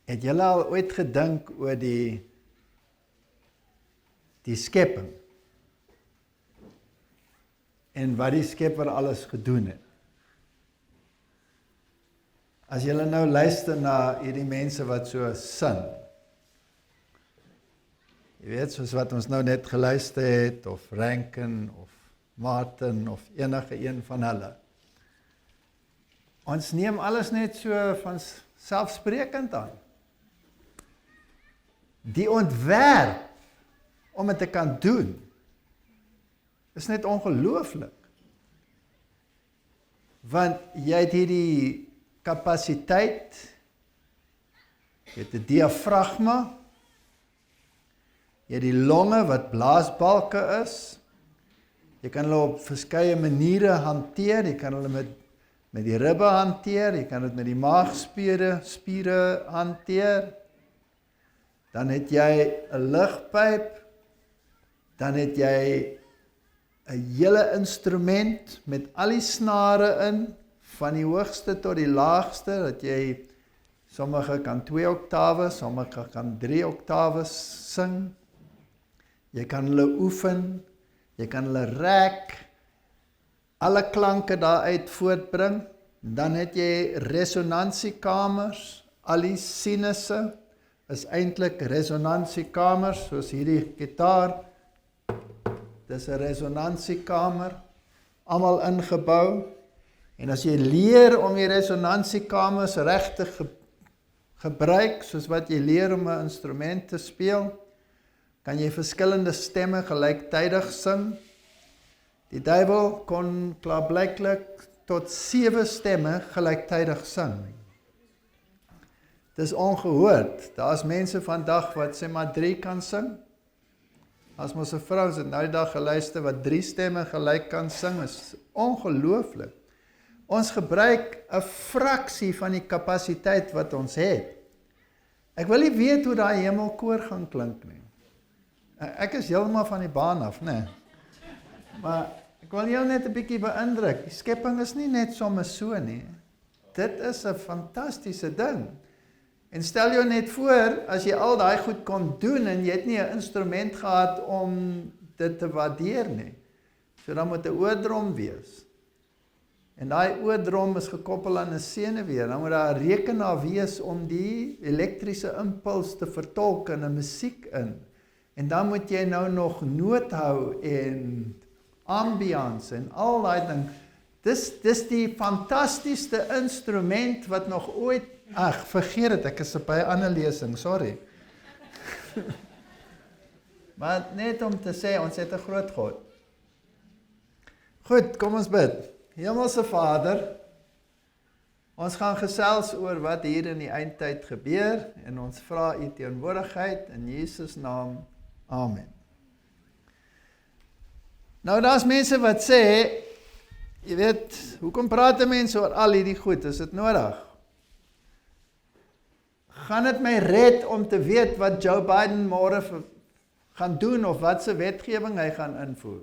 Het julle al ooit gedink oor die skepping? En wat die skepper alles gedoen het? As julle nou luister na hierdie mense wat so sing, jy weet, soos wat ons nou net geluister het, of Rankin, of Martin, of enige een van hulle. Ons neem alles net so van selfsprekend aan. Die ontwerp om het te kan doen, is net ongelooflik. Want jy het hierdie kapasiteit, jy het die diafragma, jy het die longe wat blaasbalke is, jy kan hulle op verskeie maniere hanteer, jy kan hulle met die ribbe hanteer, jy kan dit met die maagspiere hanteer, dan het jy 'n lugpyp, dan het jy 'n hele instrument met al die snare in, van die hoogste tot die laagste, dat jy, sommige kan 2 oktawe, sommige kan 3 oktawe sing, jy kan hulle oefen, jy kan hulle rek, alle klanke daaruit voortbring, dan het jy resonansiekammers, al die sinusse is eintlik resonansiekammers, soos hierdie gitaar, dis 'n resonansiekamer, almal ingebou, en as jy leer om die resonansiekkamers reg te gebruik, soos wat jy leer om 'n instrument te speel, kan jy verskillende stemme gelyktydig sing. Die duiwel kon klaarblyklik tot 7 stemme gelyktydig sing. Dis ongehoord. Daar's mense vandag wat sê maar 3 kan sing. As mos 'n vrou het nou die dag geluister wat 3 stemme gelyk kan sing, is ongelooflik. Ons gebruik 'n fraksie van die kapasiteit wat ons het. Ek wil nie weet hoe daai hemelkoor gaan klink nie. Ek is heeltemal van die baan af, né? Maar ek wil jou net 'n bietjie beïndruk. Die skepping is nie net sommer so nie. Dit is 'n fantastiese ding. En stel jou net voor, as jy al daai goed kon doen en jy het nie 'n instrument gehad om dit te waardeer nie. So dan moet 'n oordrom wees. En daai oordrom is gekoppel aan 'n senuwee. Dan moet daar 'n rekenaar wees om die elektriese impuls te vertolk in 'n musiek in. En dan moet jy nou nog noot hou en ambiance en al daai ding. Dis die fantastiese instrument wat nog ooit, vergeet dit, ek is op 'n ander lesing, sorry. Maar net om te sê, ons het 'n groot God. Goed, kom ons bid. Hemelse Vader, ons gaan gesels oor wat hier in die eindtyd gebeur en ons vra u teenwoordigheid in Jesus naam. Amen. Nou daar's mense wat sê, jy weet, hoekom praat 'n mens oor al hierdie goed? Is dit nodig? Gaan dit my red om te weet wat Joe Biden môre gaan doen of wat se wetgewing hy gaan invoer?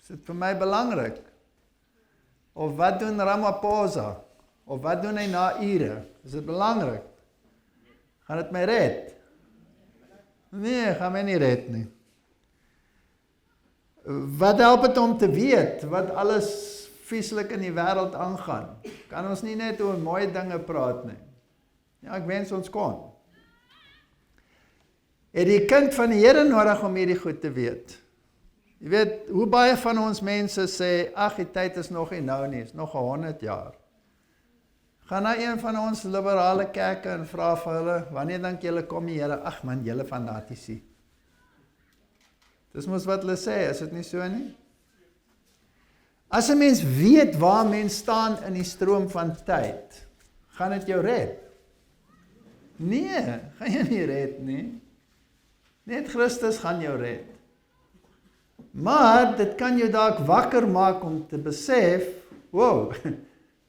Is dit vir my belangrik? Of wat doen Ramaphosa? Of wat doen hy na ure? Is dit belangrik? Gaan dit my red? Nee, gaan my nie red nie. Wat help het om te weet wat alles vieslik in die wêreld aangaan? Kan ons nie net oor mooi dinge praat nie? Ja, ek wens ons kon. Het die kind van die Here nodig om hierdie goed te weet? Jy weet, hoe baie van ons mense sê, ag, die tyd is nog nie nou nie, is nog 100 jaar. Gaan na een van ons liberale kerke en vra vir hulle, wanneer dink julle kom die Here? Ag man, julle fanatici. Dis mos wat hulle sê, is dit nie so nie? As 'n mens weet waar mens staan in die stroom van tyd, gaan dit jou red? Nee, gaan jy nie red nie. Net Christus gaan jou red. Maar dit kan jou dalk wakker maak om te besef, wow,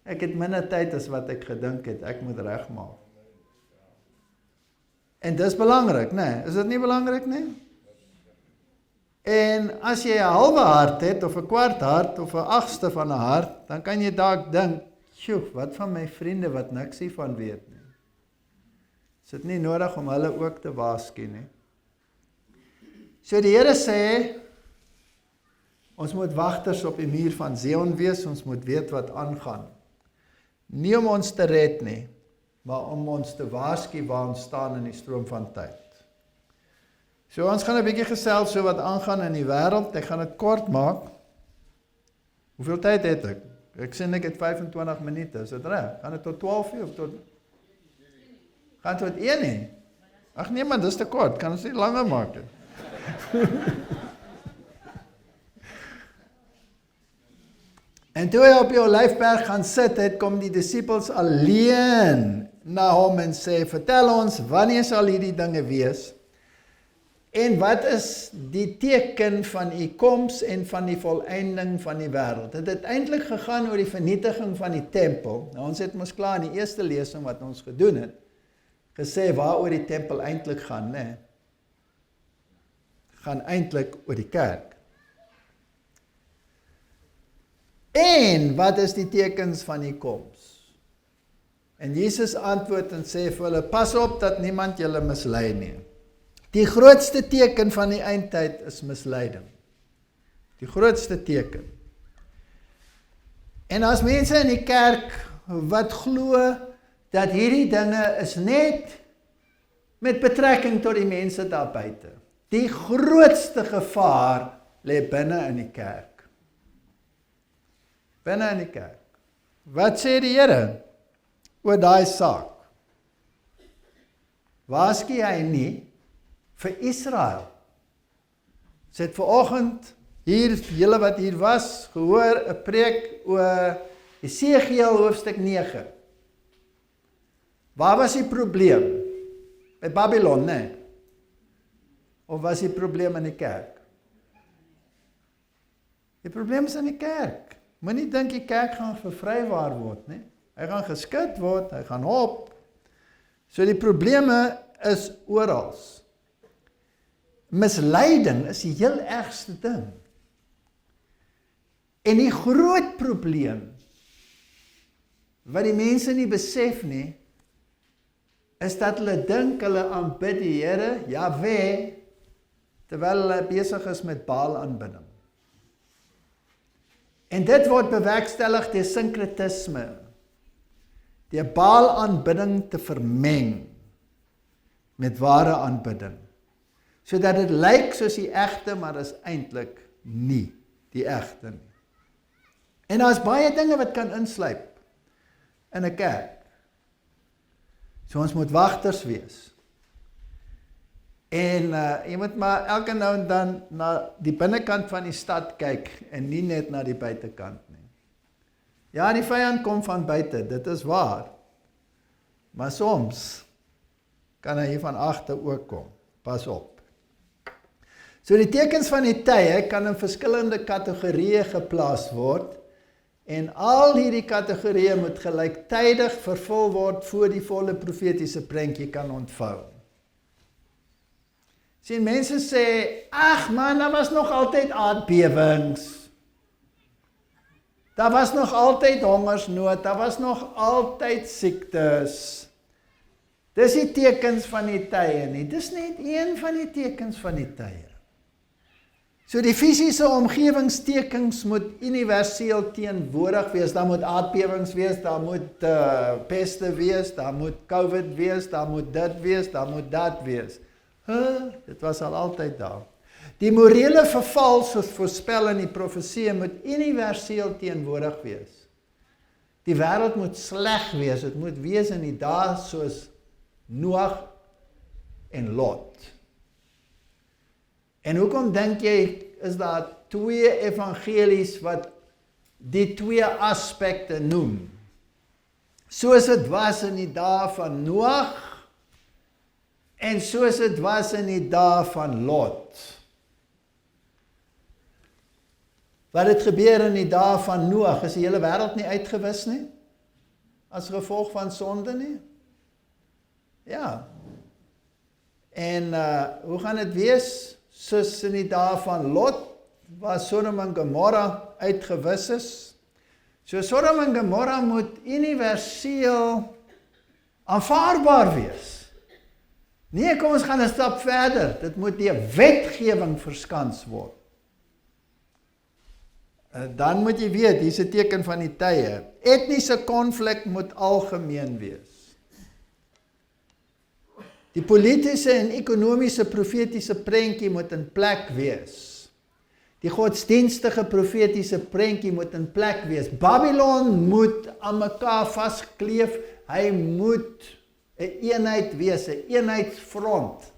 ek het minder tyd as wat ek gedink het, ek moet regmaak. En dis belangrik, né? Is dit nie belangrik nie? En as jy 'n halwe hart het, of 'n kwart hart, of 'n agste van 'n hart, dan kan jy dalk dink, sjoe, wat van my vriende wat niks hiervan weet nie. is dit nie nodig om hulle ook te waarsku nie. So die Here sê, ons moet wagters op die muur van Zion wees, ons moet weet wat aangaan. Nie om ons te red nie, maar om ons te waarsku waar ons staan in die stroom van tyd. So ons gaan 'n bietjie gesels so wat aangaan in die wêreld. Ek gaan dit kort maak. Hoeveel tyd het ek? Ek sê ek het 25 minute, is dit reg? Gaan dit tot 12 uur of tot... Gaan tot 1 nie? Ag nee man, dis te kort, kan ons nie langer maak nie. En toe hy op die Olyfberg gaan sit het, kom die disippels alleen na hom en sê, vertel ons, wanneer sal hierdie dinge wees? En wat is die teken van u koms en van die volëinding van die wêreld? Het het eintlik gegaan oor die vernietiging van die tempel. Nou, ons het mos klaar in die eerste lesing wat ons gedoen het, gesê waaroor die tempel eintlik gaan, né? Gaan eintlik oor die kerk. En wat is die tekens van die koms? En Jesus antwoord en sê vir hulle, pas op dat niemand julle mislei nie. Die grootste teken van die eindtyd is misleiding. Die grootste teken. En as mense in die kerk wat glo dat hierdie dinge is net met betrekking tot die mense daar buite. Die grootste gevaar lê binne in die kerk. Binne in die kerk. Wat sê die Here oor daai saak? Waarsku hy nie vir Israel? Sy het vanoggend hier, julle wat hier was, gehoor 'n preek oor Esegiel hoofstuk 9. Waar was die probleem? By Babylon, né? Of was die probleem in die kerk? Die probleem is in die kerk. Moenie dink die kerk gaan vervrywaar word, né? Hy gaan geskit word, hy gaan hop. So die probleme is oral. Misleiding is die heel ergste ding. En die groot probleem wat die mense nie besef nie, is dat hulle dink hulle aanbid die Here, Jahwe, terwyl hulle besig is met Baal aanbidding. En dit word bewerkstellig deur sinkretisme, deur Baal aanbidding te vermeng met ware aanbidding, sodat dit lyk soos die egte, maar is eintlik nie die egte nie. En daar's baie dinge wat kan insluip in 'n kerk. So ons moet wagters wees. En jy moet maar elke nou en dan na die binnekant van die stad kyk en nie net na die buitekant nie. Ja, die vyand kom van buite, dit is waar. Maar soms kan hy hier van agter ook kom. Pas op. So die tekens van die tye kan in verskillende kategorieë geplaas word. En al hierdie kategorieë moet gelyktydig vervul word voor die volle profetiese prentjie kan ontvou. Sien, mense sê, ag man, daar was nog altyd aardbewings. Daar was nog altyd hongersnood, daar was nog altyd siektes. Dis die tekens van die tye nie, dis net een van die tekens van die tye. So die fisiese omgewingstekens moet universeel teenwoordig wees, daar moet aardbewings wees, daar moet peste wees, daar moet COVID wees, daar moet dit wees, daar moet dat wees. Dit was al altyd daar. Die morele verval soos voorspel in die profeseë moet universeel teenwoordig wees. Die wêreld moet sleg wees, dit moet wees in die dae soos Noag en Lot. En hoekom dink jy is daar twee evangelies wat die twee aspekte noem? Soos dit was in die dae van Noag en soos dit was in die dae van Lot. Wat het gebeur in die dae van Noag? Is die hele wêreld nie uitgewis nie? As gevolg van sonde nie? Ja. En hoe gaan dit wees? Soos in die dae van Lot, waar Sodom en Gomorra uitgewis is. So Sodom en Gomorra moet universeel aanvaarbaar wees. Nee, kom ons gaan 'n stap verder. Dit moet deur wetgewing verskans word. Dan moet jy weet, hier's 'n teken van die tye. Etniese konflik moet algemeen wees. Die politiese en ekonomiese profetiese prentjie moet in plek wees. Die godsdienstige profetiese prentjie moet in plek wees. Babylon moet aan mekaar vaskleef. Hy moet 'n eenheid wees, 'n eenheidsfront.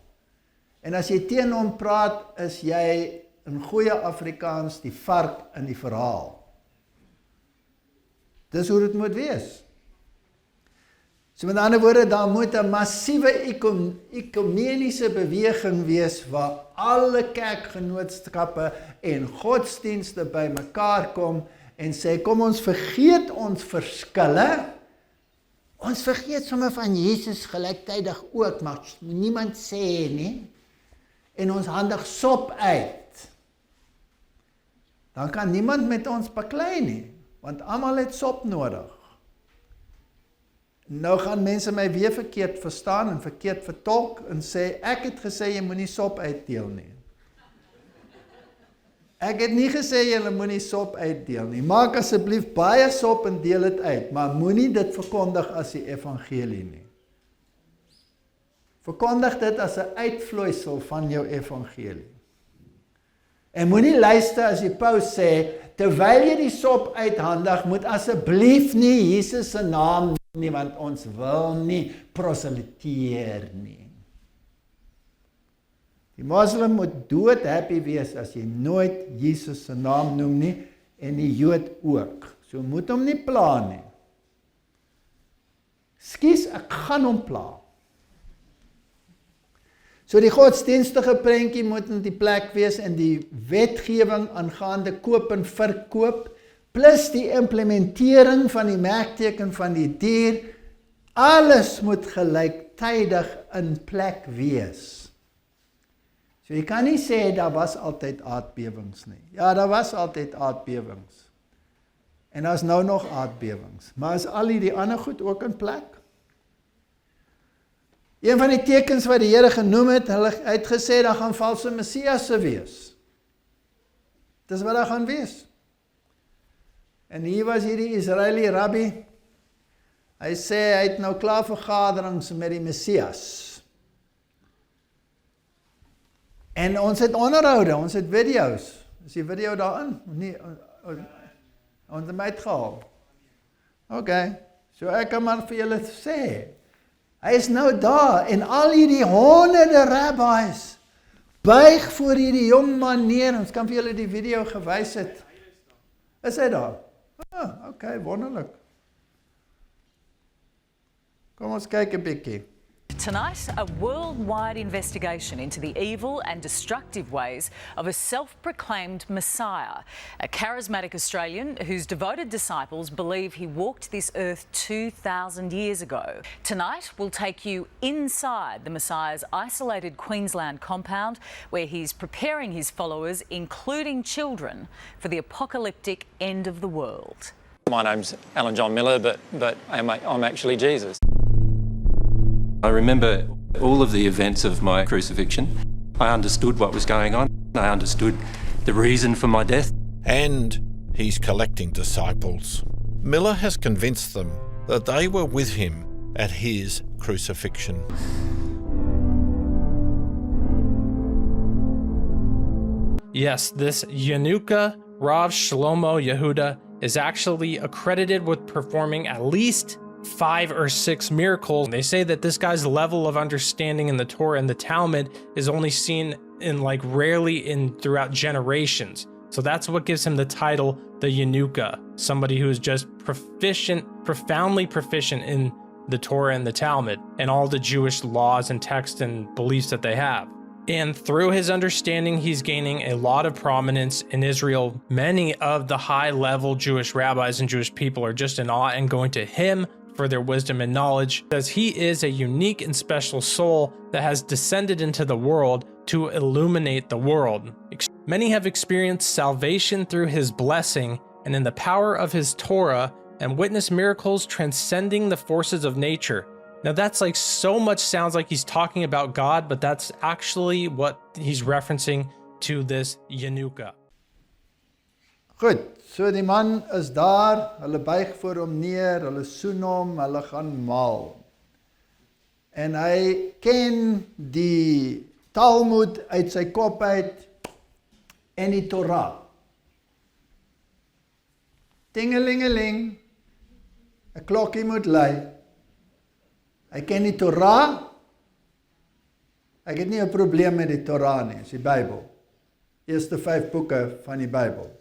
En as jy teen hom praat, is jy in goeie Afrikaans die vark in die verhaal. Dis hoe dit moet wees. So met ander woorde, daar moet 'n massiewe ekumeniese beweging wees waar alle kerkgenootskappe en godsdienste by mekaar kom en sê, kom ons vergeet ons verskille. Ons vergeet sommer van Jesus gelyktydig ook, maar niemand sê nie. En ons handig sop uit. Dan kan niemand met ons baklei nie, want almal het sop nodig. Nou gaan mense my weer verkeerd verstaan en verkeerd vertolk en sê, ek het gesê jy moenie sop uitdeel nie. Ek het nie gesê jy moenie sop uitdeel nie. Maak asseblief baie sop en deel dit uit, maar moenie dit verkondig as die evangelie nie. Verkondig dit as 'n uitvloeisel van jou evangelie. En moenie luister as die paus sê, terwyl jy die sop uithandig, moet asseblief nie Jesus se naam nie, want ons wil nie proseliteer nie. Die moslim moet dood happy wees as jy nooit Jesus se naam noem nie, en die Jood ook. So moet hom nie pla nie. Skus, ek gaan hom pla. So die godsdienstige prentjie moet in die plek wees en die wetgewing aangaande koop en verkoop, plus die implementering van die merkteken van die dier, alles moet gelyktydig in plek wees. So jy kan nie sê, daar was altyd aardbewings nie. Ja, daar was altyd aardbewings. En daar's nou nog aardbewings. Maar is al die ander goed ook in plek? Een van die tekens wat die Here genoem het, hulle het gesê, daar gaan valse messiasse wees. Dis wat daar gaan wees. En hier was hierdie Israeli rabbi, hy sê, hy het nou klaar vergaderings met die Messias. En ons het onderhoude, ons het video's. Is die video daarin? Nee, ons het hem uitgehaal. Oké, so ek kan maar vir julle sê, hy is nou daar, en al hierdie honderde rabbis buig voor hierdie jong man neer. Ons kan vir julle die video gewys het. Is hy daar? Oké, wonderlik. Kom ons kyk 'n bietjie. Tonight, a worldwide investigation into the evil and destructive ways of a self-proclaimed Messiah, a charismatic Australian whose devoted disciples believe he walked this earth 2,000 years ago. Tonight, we'll take you inside the Messiah's isolated Queensland compound, where he's preparing his followers, including children, for the apocalyptic end of the world. My name's Alan John Miller, but I'm actually Jesus. I remember all of the events of my crucifixion. I understood what was going on. I understood the reason for my death. And he's collecting disciples. Miller has convinced them that they were with him at his crucifixion. Yes, this Yanuka Rav Shlomo Yehuda is actually accredited with performing at least 5 or 6 miracles. They say that this guy's level of understanding in the Torah and the Talmud is only seen in rarely throughout generations. So that's what gives him the title, the Yanuka, somebody who is just profoundly proficient in the Torah and the Talmud and all the Jewish laws and texts and beliefs that they have. And through his understanding, he's gaining a lot of prominence in Israel. Many of the high-level Jewish rabbis and Jewish people are just in awe and going to him for their wisdom and knowledge, as he is a unique and special soul that has descended into the world to illuminate the world. Many have experienced salvation through his blessing and in the power of his Torah and witnessed miracles transcending the forces of nature. Now that's like so much sounds like he's talking about God, but that's actually what he's referencing to this Yanuka. Goed, so die man is daar, hulle buig voor hom neer, hulle soen hom, hulle gaan maal. En hy ken die Talmud uit sy kop uit en die Torah. Tingelingeling, 'n klokkie moet lui. Hy ken die Torah. Ek het nie 'n probleem met die Torah nie, dis die Bybel. Eerste 5 boeke van die Bybel.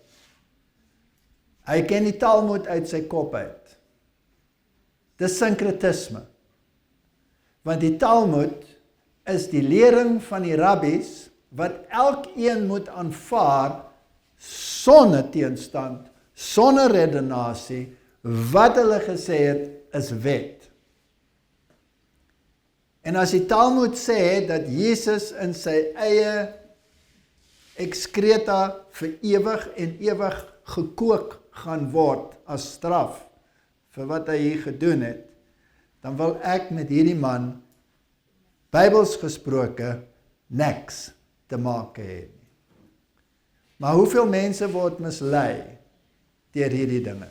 Hy ken die Talmud uit sy kop uit. Dis sinkretisme. Want die Talmud is die lering van die rabbies wat elkeen moet aanvaar sonder teenstand, sonder redenasie, wat hulle gesê het is wet. En as die Talmud sê dat Jesus in sy eie excreta vir ewig en ewig gekook gaan word as straf vir wat hy hier gedoen het, dan wil ek met hierdie man, Bybels gesproke, niks te maak hê. Maar hoeveel mense word mislei deur hierdie dinge?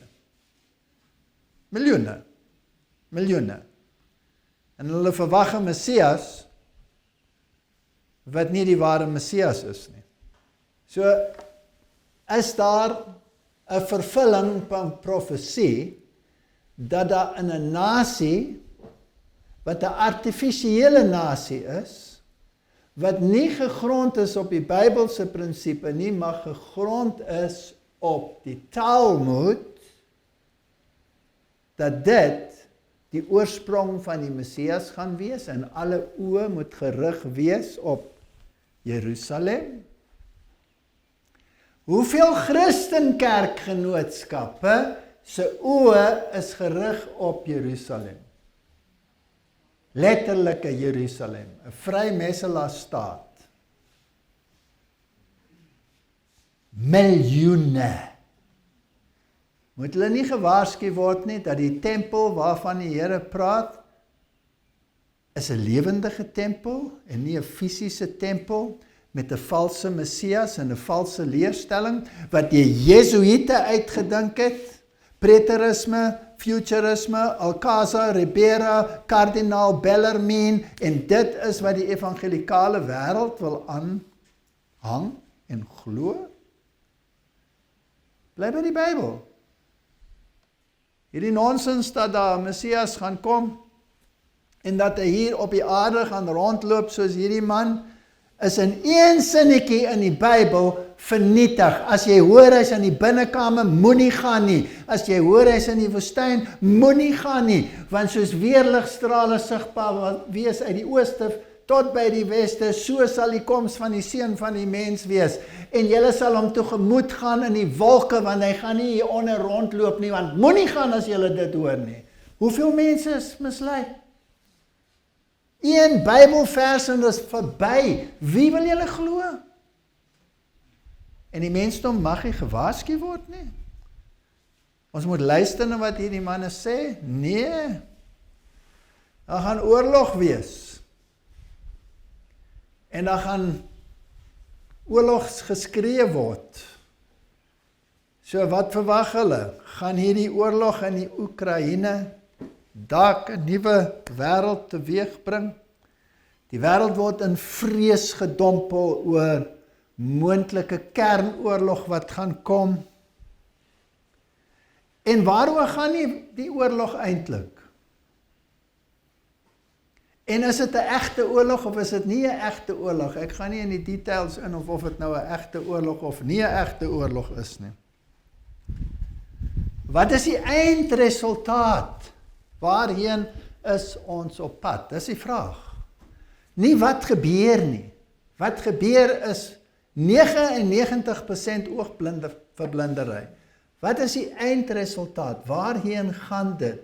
Miljoene. En hulle verwag 'n Messias wat nie die ware Messias is nie. So is daar 'n vervulling van profesie dat daar in 'n nasie wat 'n artifisiële nasie is, wat nie gegrond is op die Bybelse prinsipe nie, maar gegrond is op die Talmud, dat dit die oorsprong van die Messias gaan wees en alle oë moet gerig wees op Jerusalem. Hoeveel Christenkerkgenootskappe se oë is gerig op Jerusalem? Letterlike Jerusalem, 'n Vrymetelaar staat. Miljoene. Moet hulle nie gewaarsku word nie dat die tempel waarvan die Here praat is 'n lewendige tempel en nie 'n fisiese tempel met 'n valse Messias en 'n valse leerstelling wat die Jesuïte uitgedink het, preterisme, futurisme, Alcázar, Ribera, kardinaal Bellarmine, en dit is wat die evangelikale wêreld wil aanhang en glo. Bly by die Bybel. Hierdie nonsens dat daar 'n Messias gaan kom en dat hy hier op die aarde gaan rondloop soos hierdie man, is in een sinnetjie in die Bybel vernietig. As jy hoor hy's in die binnekamer, moenie gaan nie. As jy hoor hy's in die woestyn, moenie gaan nie, want soos weerligstrale sigbaar wees uit die ooste tot by die weste, so sal die koms van die seun van die mens wees. En julle sal hom tegemoet gaan in die wolke, want hy gaan nie hier onder rondloop nie, want moenie gaan as julle dit hoor nie. Hoeveel mense is mislei? Een Bybelvers en dis verby. Wie wil julle glo? En die mensdom mag nie gewaarsku word nie. Ons moet luister na wat hierdie manne sê. Nee. Daar gaan oorlog wees. En daar gaan oorlogsgeskree word. So wat verwag hulle? Gaan hierdie oorlog in die Oekraïne dalk 'n nuwe wêreld teweegbring? Die wêreld word in vrees gedompel oor moontlike kernoorlog wat gaan kom. En waaroor gaan die oorlog eintlik? En is dit 'n egte oorlog of is dit nie 'n egte oorlog? Ek gaan nie in die details in of dit nou 'n egte oorlog of nie 'n egte oorlog is nie. Wat is die eindresultaat? Waarheen is ons op pad? Dis die vraag. Nie wat gebeur nie. Wat gebeur is 99% oogblindery. Wat is die eindresultaat? Waarheen gaan dit?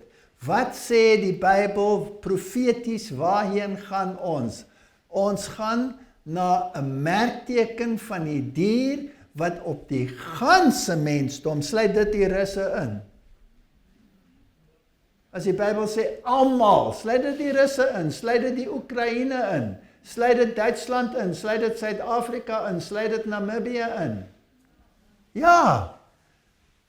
Wat sê die Bybel profeties? Waarheen gaan ons? Ons gaan na 'n merkteken van die dier wat op die ganse mensdom, sluit dit die russe in, As die Bybel sê almal, sluit dit die Russe in, sluit dit die Oekraïne in, sluit dit Duitsland in, sluit dit Suid-Afrika in, sluit dit Namibië in. Ja,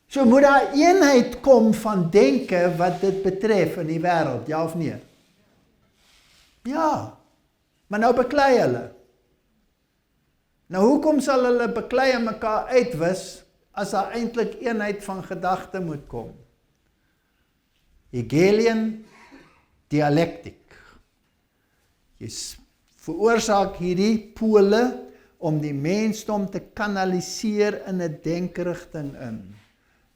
so moet daar eenheid kom van denke wat dit betref in die wêreld, ja of nee? Ja, maar nou beklei hulle. Nou hoekom sal hulle beklei en mekaar uitwis as daar eintlik eenheid van gedagte moet kom? Hegelian dialektiek. Jy veroorsaak hierdie pole om die mensdom te kanaliseer in 'n denkrigting in.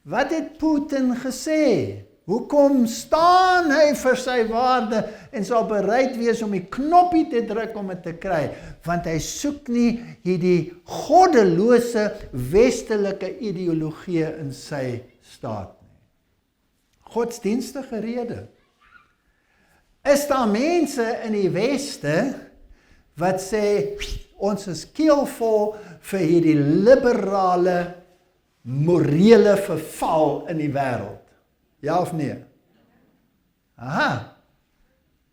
Wat het Putin gesê? Hoekom staan hy vir sy waarde en sal bereid wees om die knoppie te druk om dit te kry? Want hy soek nie hierdie goddelose westelike ideologie in sy staat nie. Godsdienstige rede. Is daar mense in die weste wat sê, ons is keelvol vir hierdie liberale, morele verval in die wêreld? Ja of nee? Aha.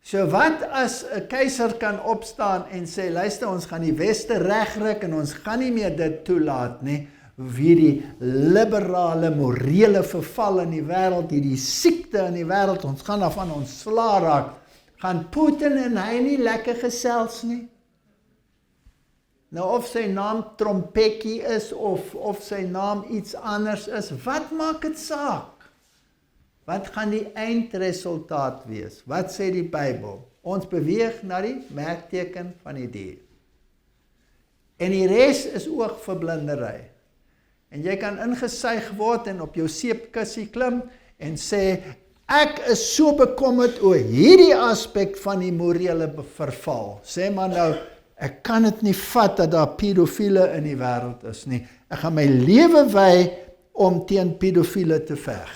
So wat as 'n keiser kan opstaan en sê, luister, ons gaan die weste regryk en ons gaan nie meer dit toelaat nie, hierdie liberale, morele verval in die wêreld, hierdie siekte in die wêreld, ons gaan daarvan ontslaa raak. Gaan Putin en hy nie lekker gesels nie? Nou of sy naam Trompetjie is, of sy naam iets anders is, wat maak dit saak? Wat gaan die eindresultaat wees? Wat sê die Bybel? Ons beweeg na die merkteken van die dier. En die res is oogverblindery. En jy kan ingesuig word en op jou seepkussie klim en sê, ek is so bekommerd oor hierdie aspek van die morele verval. Sê maar nou, ek kan dit nie vat dat daar pedofiele in die wêreld is nie. Ek gaan my lewe wy om teen pedofiele te veg.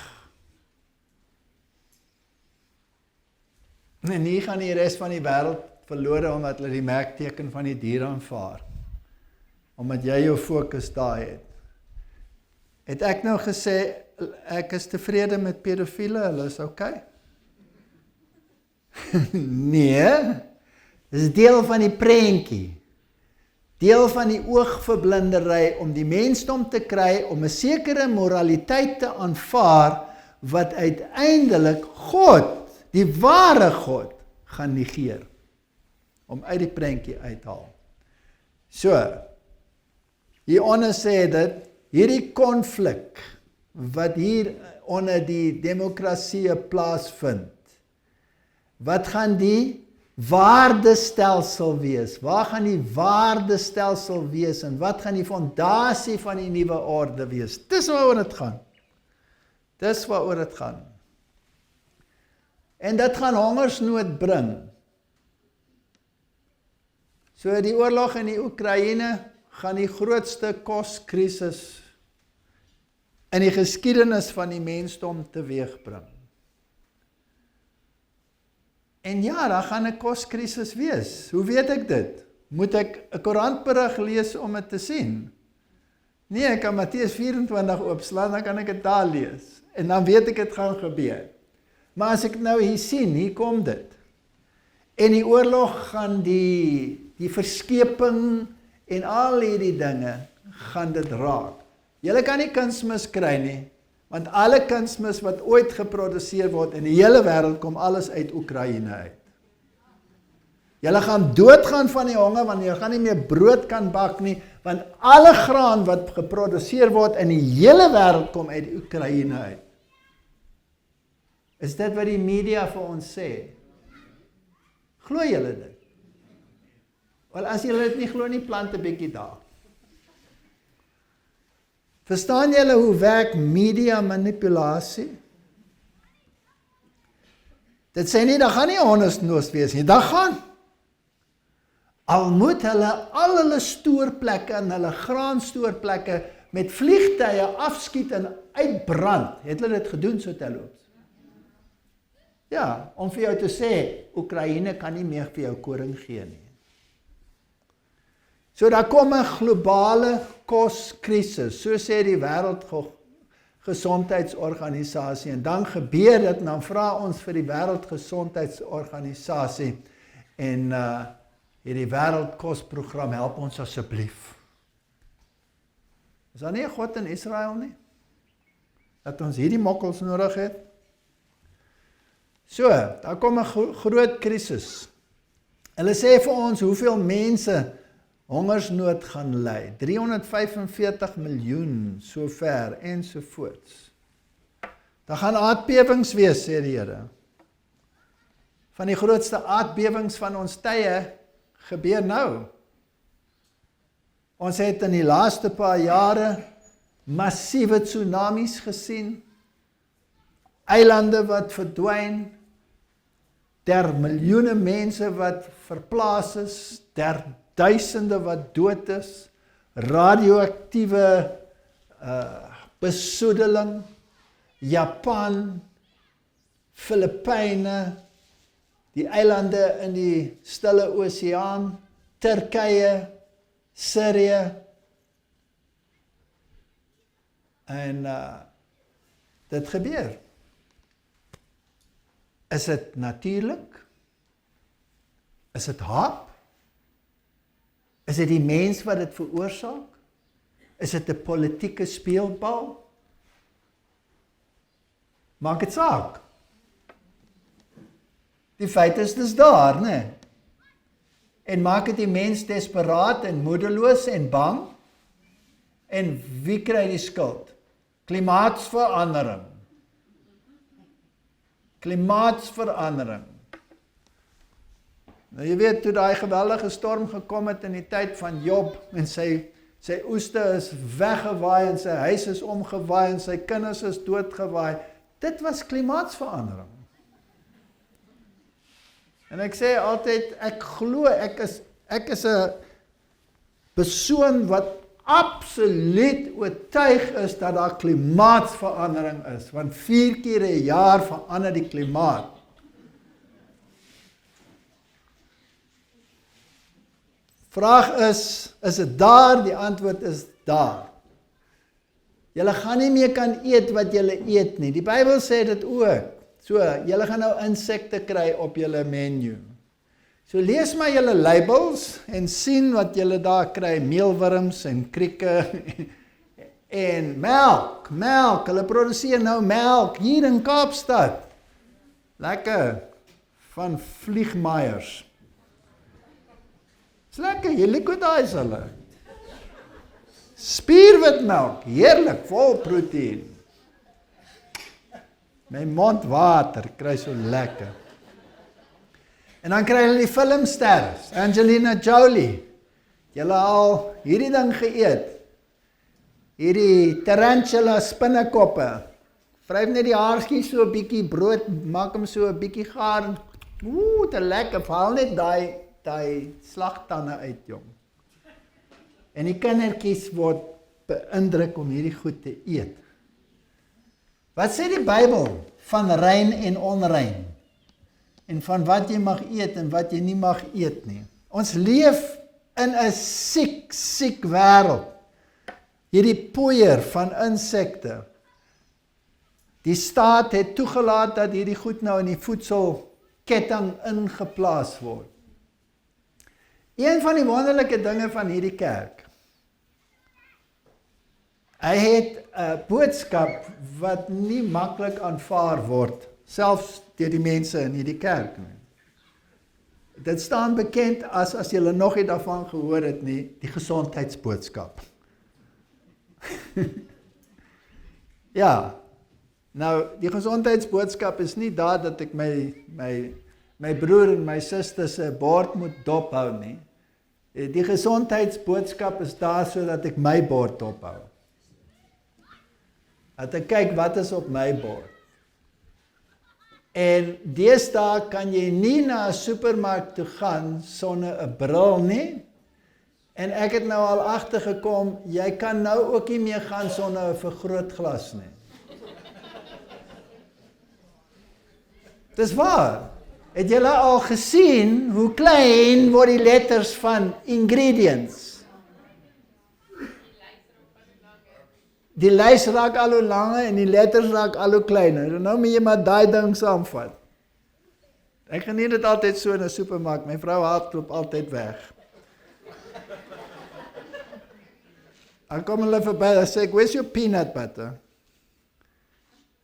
En nie gaan die res van die wêreld verlore omdat hulle die merkteken van die dier aanvaar. Omdat jy jou fokus daar het. Het ek nou gesê, ek is tevrede met pedofiele, hulle is okay? Nee, dis deel van die prentjie. Deel van die oogverblindery om die mensdom te kry om 'n sekere moraliteit te aanvaar wat uiteindelik God, die ware God, gaan negeer. Om uit die prentjie uithaal. So, hieronder sê dit, hierdie konflik wat hier onder die demokrasie plaasvind, wat gaan die waardestelsel wees? Waar gaan die waardestelsel wees en wat gaan die fondasie van die nuwe orde wees? Dis waaroor dit gaan. Dis waaroor dit gaan. En dit gaan hongersnood bring. So die oorlog in die Oekraïne gaan die grootste koskrisis in die geskiedenis van die mensdom teweegbring. En ja, daar gaan 'n koskrisis wees. Hoe weet ek dit? Moet ek 'n koerantberig lees om dit te sien? Nee, ek kan Matteus 24 oopslaan, dan kan ek dit daar lees. En dan weet ek dit gaan gebeur. Maar as ek nou hier sien, hier kom dit. En die oorlog gaan die verskeping en al hierdie dinge gaan dit raak. Julle kan nie kunsmis kry nie, want alle kunsmis wat ooit geproduseer word in die hele wêreld kom alles uit Oekraïne uit. Julle gaan doodgaan van die honger, want julle gaan nie meer brood kan bak nie, want alle graan wat geproduseer word in die hele wêreld kom uit Oekraïne uit. Is dit wat die media vir ons sê? Glo julle dit? Wel, as julle dit nie glo nie, plant 'n bietjie daar. Verstaan julle hoe werk media manipulasie? Dit sê nie, daar gaan nie hongersnood wees nie, daar gaan. Al moet hulle al hulle stoorplekke en hulle graanstoorplekke met vliegtye afskiet en uitbrand. Het hulle dit gedoen so terloops? Ja, om vir jou te sê, Oekraïne kan nie meer vir jou koring gee nie. So daar kom 'n globale koskrisis, so sê die Gesondheidsorganisasie. En dan gebeur dit, en dan vra ons vir die Wêreldgesondheidsorganisasie en hierdie Wêreldkosprogram, help ons asseblief. Is daar nie 'n God in Israel nie? Dat ons hierdie mokkels nodig het? So, daar kom 'n groot krisis. Hulle sê vir ons hoeveel mense hongersnood gaan ly. 345 miljoen sover ensovoorts. Daar gaan aardbewings wees, sê die Here. Van die grootste aardbewings van ons tye gebeur nou. Ons het in die laaste paar jare massiewe tsunamies gesien, eilande wat verdwyn, miljoene mense wat verplaas is, duisende wat dood is, radioaktiewe besoedeling, Japan, Filippyne, die eilande in die Stille Oseaan, Turkye, Syrië, en dit gebeur. Is dit natuurlik? Is dit haat? Is dit die mens wat dit veroorsaak? Is dit 'n politieke speelbal? Maak dit saak. Die feit is dis daar, né? En maak dit die mens desperaat en moedeloos en bang? En wie kry die skuld? Klimaatsverandering. Klimaatsverandering. Nou jy weet, toe daai geweldige storm gekom het in die tyd van Job, en sy oeste is weggewaai, en sy huis is omgewaai, en sy kinders is doodgewaai, dit was klimaatsverandering. En ek sê altyd, ek glo, ek is 'n persoon wat absoluut oortuig is dat daar klimaatsverandering is, want 4 keer 'n jaar verander die klimaat. Vraag is dit daar? Die antwoord is daar. Julle gaan nie meer kan eet wat julle eet nie. Die Bybel sê dit ook. So, julle gaan nou insekte kry op julle menu. So lees maar julle labels en sien wat julle daar kry, meelwurms en krieke en melk. Hulle produseer nou melk hier in Kaapstad. Lekker van vliegmaiers. Is lekker, jy liquidize hulle. Spierwitmelk, heerlik, vol proteïen. My mond water, kry so lekker. En dan kry hulle die filmsters, Angelina Jolie. Julle al hierdie ding geëet. Hierdie tarantula spinnekoppe. Vryf net die haartjies so 'n bietjie brood, maak hom so 'n bietjie gaar. Te lekker, haal net daai slagtande uit, jong. En die kindertjies word beïndruk om hierdie goed te eet. Wat sê die Bybel van rein en onrein? En van wat jy mag eet en wat jy nie mag eet nie. Ons leef in 'n siek wêreld. Hierdie poeier van insekte. Die staat het toegelaat dat hierdie goed nou in die voedselketting ingeplaas word. Een van die wonderlike dinge van hierdie kerk. Hy het 'n boodskap wat nie maklik aanvaar word, selfs deur die mense in hierdie kerk nie. Dit staan bekend as julle nog nie daarvan gehoor het nie, die gesondheidsboodskap. Ja, nou die gesondheidsboodskap is nie daar dat ek my broer en my suster se bord moet dophou nie. Die gesondheidsboodskap is daar sodat ek my bord dophou. Dat ek kyk wat is op my bord. En deesdae kan jy nie na 'n supermark toe gaan sonder 'n bril nie. En ek het nou al agtergekom, jy kan nou ook nie meer gaan sonder 'n vergrootglas nie. Dis waar. Het julle al gesien hoe klein word die letters van ingredients? Die lys raak al hoe langer en die letters raak al hoe kleiner. Nou moet jy maar daai ding saamvat. Ek geniet dit altyd so in 'n supermark. My vrou hardloop altyd weg. Dan kom hulle verby en sê, "Where's your peanut butter?"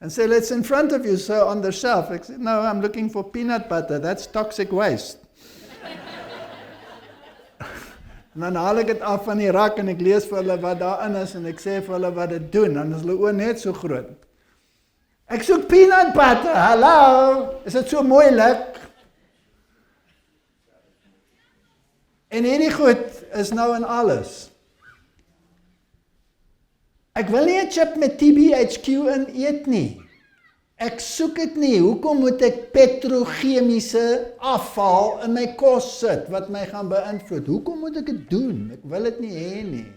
And say, "It's in front of you, sir, on the shelf." Ek sê, "No, I'm looking for peanut butter. That's toxic waste." En dan haal ek dit af van die rak en ek lees vir hulle wat daarin is en ek sê vir hulle wat dit doen. Dan is hulle oë net so groot. Ek soek peanut butter. Hallo, is dit so moeilik? En hierdie goed is nou in alles. Ek wil nie 'n chip met TBHQ in eet nie. Ek soek dit nie. Hoekom moet ek petrochemiese afval in my kos sit wat my gaan beïnvloed? Hoekom moet ek dit doen? Ek wil dit nie hê nie.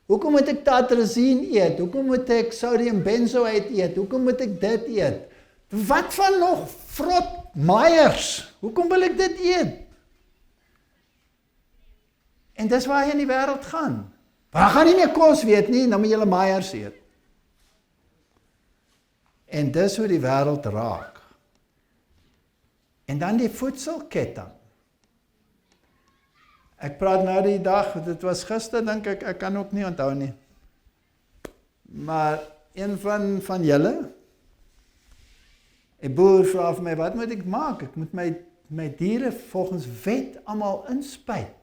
Hoekom moet ek tartrazine eet? Hoekom moet ek sodium benzoate eet? Hoekom moet ek dit eet? Wat van nog vrot Meyers? Hoekom wil ek dit eet? En dis waar jy in die wêreld gaan. Maar gaan nie meer kos weet nie, dan moet jy Meyers eet. En dis hoe die wêreld raak. En dan die voedselketting. Ek praat nou die dag, dit was gister dink ek kan ook nie onthou nie. Maar een van julle, 'n boer vra vir my, wat moet ek maak? Ek moet my diere volgens wet almal inspuit.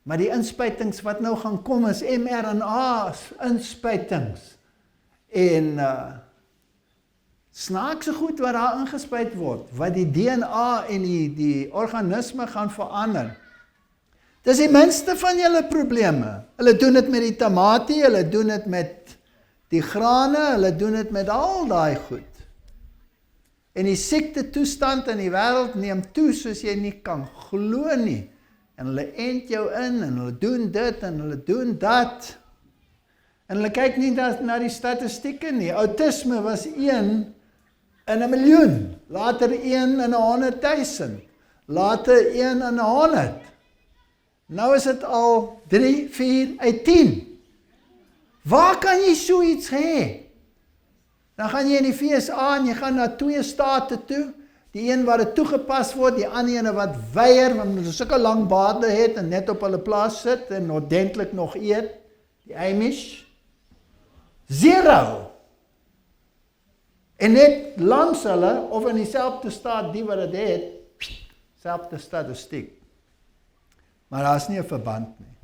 Maar die inspuitings wat nou gaan kom is mRNA inspuitings. En snaakse goed wat daar ingespuit word, wat die DNA en die organisme gaan verander. Dis die minste van julle probleme. Hulle doen dit met die tamatie, hulle doen dit met die grane, hulle doen dit met al daai goed. En die siekte toestand in die wêreld neem toe soos jy nie kan glo nie. En hulle ent jou in, en hulle doen dit, en hulle doen dat. En hulle kyk nie na die statistieke nie. Autisme was 1 in 1 miljoen, later 1 in 100,000, later 1 in 100. Nou is dit al 3, 4 uit 10. Waar kan jy so iets hê? Dan gaan jy in die FSA en jy gaan na 2 state toe, die een waar dit toegepas word, die ander ene wat weier, want hulle sulke lang baarde het en net op hulle plaas sit en ordentlik nog eet, die Amish. 0. En net langs hulle, of in dieselfde staat die wat dit het, selfde statistiek. Maar daar's nie 'n verband nie.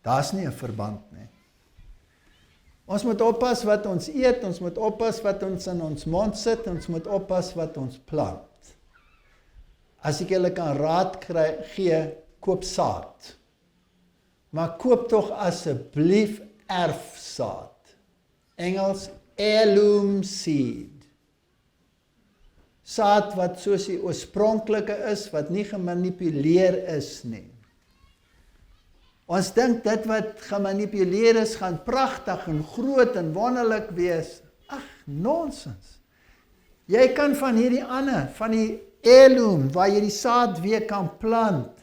Daar's nie 'n verband nie. Ons moet oppas wat ons eet, ons moet oppas wat ons in ons mond sit, ons moet oppas wat ons plant. As ek julle kan raad gee, koop saad. Maar koop tog asseblief erfsaad. Engels heirloom seed. Saad wat soos die oorspronklike is, wat nie gemanipuleer is nie. Ons dink dit wat gemanipuleer is, gaan pragtig en groot en wonderlik wees. Ag, nonsens. Jy kan van hierdie ander, van die heirloom, waar jy die saad weer kan plant,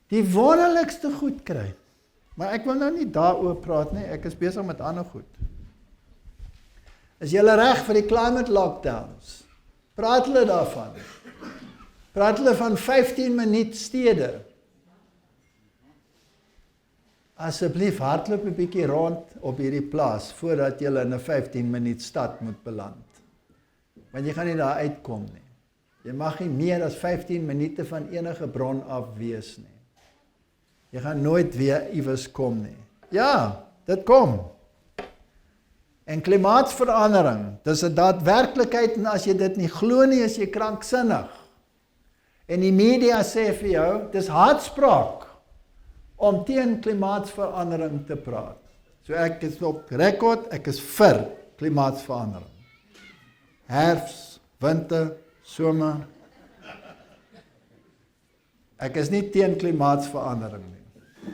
die wonderlikste goed kry. Maar ek wil nou nie daaroor praat nie, ek is besig met ander goed. Is julle reg vir die climate lockdowns? Praat hulle daarvan? Praat hulle van 15 minuut stede? Asseblief hardloop 'n bietjie rond op hierdie plaas voordat jy in 'n 15 minuut stad moet beland. Want jy gaan nie daar uitkom nie. Jy mag nie meer as 15 minute van enige bron af wees nie. Jy gaan nooit weer iewers kom nie. Ja, dit kom. En klimaatsverandering, dis 'n daadwerklikheid en as jy dit nie glo nie, is jy kranksinnig. En die media sê vir jou, dis haatspraak om teen klimaatsverandering te praat. So ek is op rekord, ek is vir klimaatsverandering. Herfs, winter, somer. Ek is nie teen klimaatsverandering nie.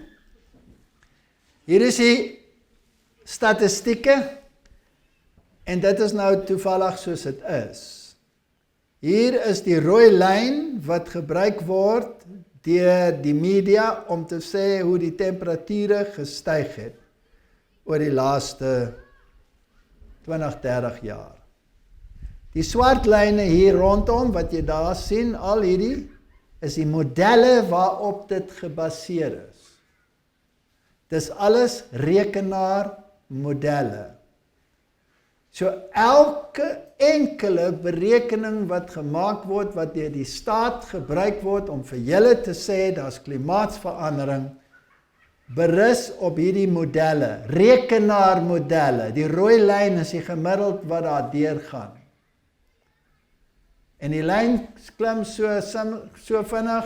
Hier is die statistieke, en dit is nou toevallig soos dit is. Hier is die rooi lyn wat gebruik word deur die media om te sê hoe die temperature gestyg het oor die laaste 20-30 jaar. Die swart lyne hier rondom wat jy daar sien, al hierdie is die modelle waarop dit gebaseer is. Dis alles rekenaarmodelle. So elke enkele berekening wat gemaak word, wat deur die staat gebruik word om vir julle te sê daar's klimaatsverandering, berus op hierdie modelle, rekenaarmodelle. Die rooi lyn is die gemiddeld wat daar deurgaan. En die lyn klim so vinnig,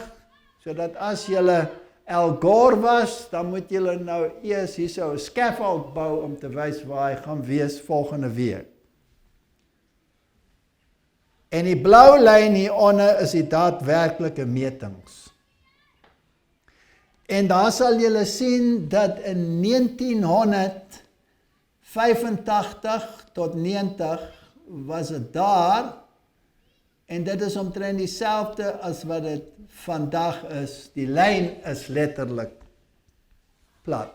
sodat as julle Al Gore was, dan moet julle nou eers hier so 'n scaffold bou om te wys waar hy gaan wees volgende week. En die blou lyn hieronder is die daadwerklike metings. En daar sal julle sien dat in 1985 tot 90 was dit daar, en dit is omtrent dieselfde as wat dit vandag is. Die lyn is letterlik plat.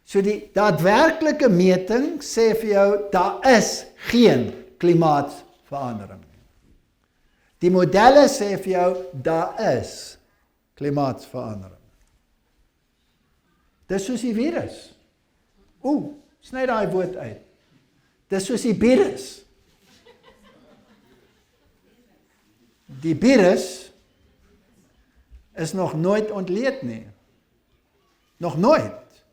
So die daadwerklike meting sê vir jou, daar is geen klimaatsverandering. Die modelle sê vir jou, daar is klimaatsverandering. Dis soos die virus. Sny daai woord uit. Dis soos die virus. Die virus is nog nooit ontleed nie. Nog nooit.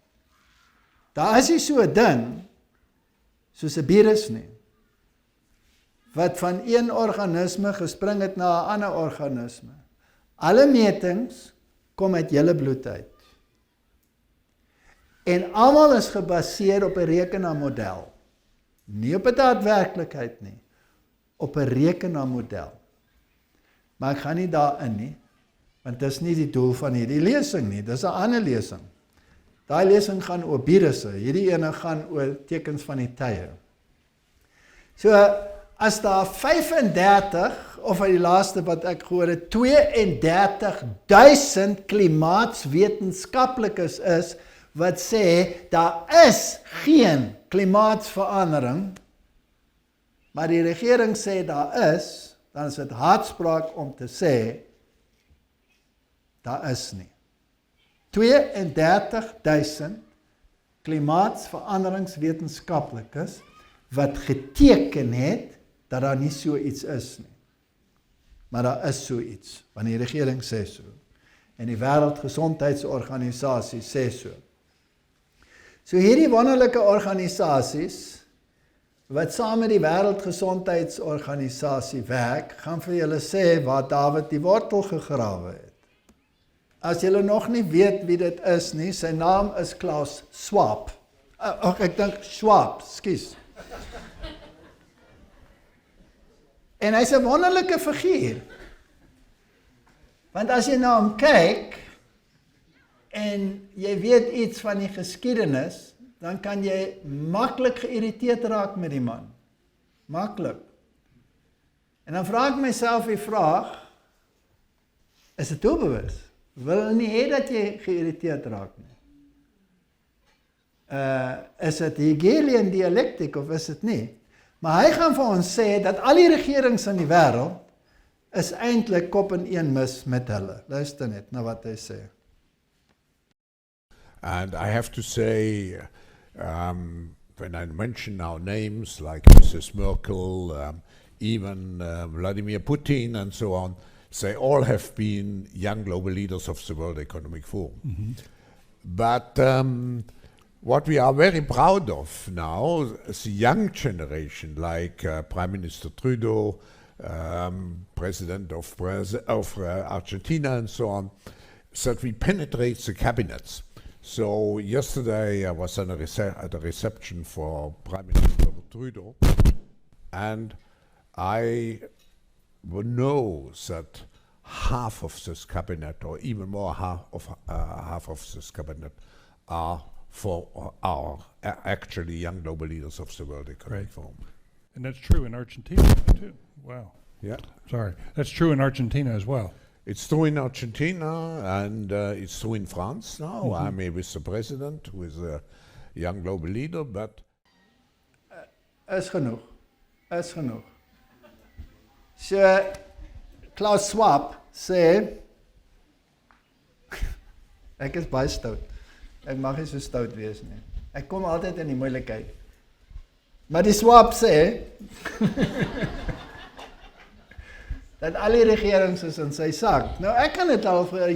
Daar is nie so 'n ding soos 'n virus nie, wat van een organisme gespring het na 'n ander organisme. Alle metings kom uit julle bloed uit. En almal is gebaseer op 'n rekenaarmodel. Nie op 'n daadwerklikheid nie, op 'n rekenaarmodel. Maar ek gaan nie daarin nie, want dis nie die doel van hierdie lesing nie, dis 'n ander lesing. Daai lesing gaan oor virusse, hierdie ene gaan oor tekens van die tye. So, as daar 35, of uit die laaste wat ek gehoor het, 32,000 klimaatswetenskaplikes is, wat sê, daar is geen klimaatsverandering, maar die regering sê daar is, dan is dit haatspraak om te sê, daar is nie. 32,000 klimaatsveranderingswetenskaplikes wat geteken het dat daar nie so iets is nie. Maar daar is so iets, want die regering sê so. En die Wêreldgesondheidsorganisasie sê so. So hierdie wonderlike organisasies wat saam met die Wêreldgesondheidsorganisasie werk, gaan vir julle sê waar Dawid die wortel gegrawe het. As julle nog nie weet wie dit is nie, sy naam is Klaus Schwab. Ek dink Schwab, skus. En hy's 'n wonderlike figuur. Want as jy na hom kyk, en jy weet iets van die geskiedenis, dan kan jy maklik geïrriteerd raak met die man. Maklik. En dan vra ek myself die vraag, is dit doelbewus? Wil hulle nie hê dat jy geïrriteerd raak nie? Is dit Hegelian dialektiek of is dit nie? Maar hy gaan vir ons sê dat al die regerings in die wêreld is eintlik kop in een mis met hulle. Luister net na wat hy sê. And I have to say, when I mention now names like Mrs. Merkel, even Vladimir Putin and so on, they all have been young global leaders of the World Economic Forum. Mm-hmm. But what we are very proud of now is the young generation, like Prime Minister Trudeau, President of Argentina and so on, that we penetrate the cabinets. So yesterday I was at a reception for Prime Minister Trudeau, and I know that half of this cabinet, or even more half of this cabinet, are actually young global leaders of the World Economic Forum. And that's true in Argentina too. Wow. Yeah. Sorry. That's true in Argentina as well. It's true in Argentina, and it's true in France now. I mean, with the president, with a young global leader, but... Is genoeg. Is genoeg. So, Klaus Schwab sê, ek is baie stout. Ek mag nie so stout wees nie. Ek kom altyd in die moeilikheid. Maar die Schwab sê, dat al die regerings is in sy sak. Nou ek kan dit al vir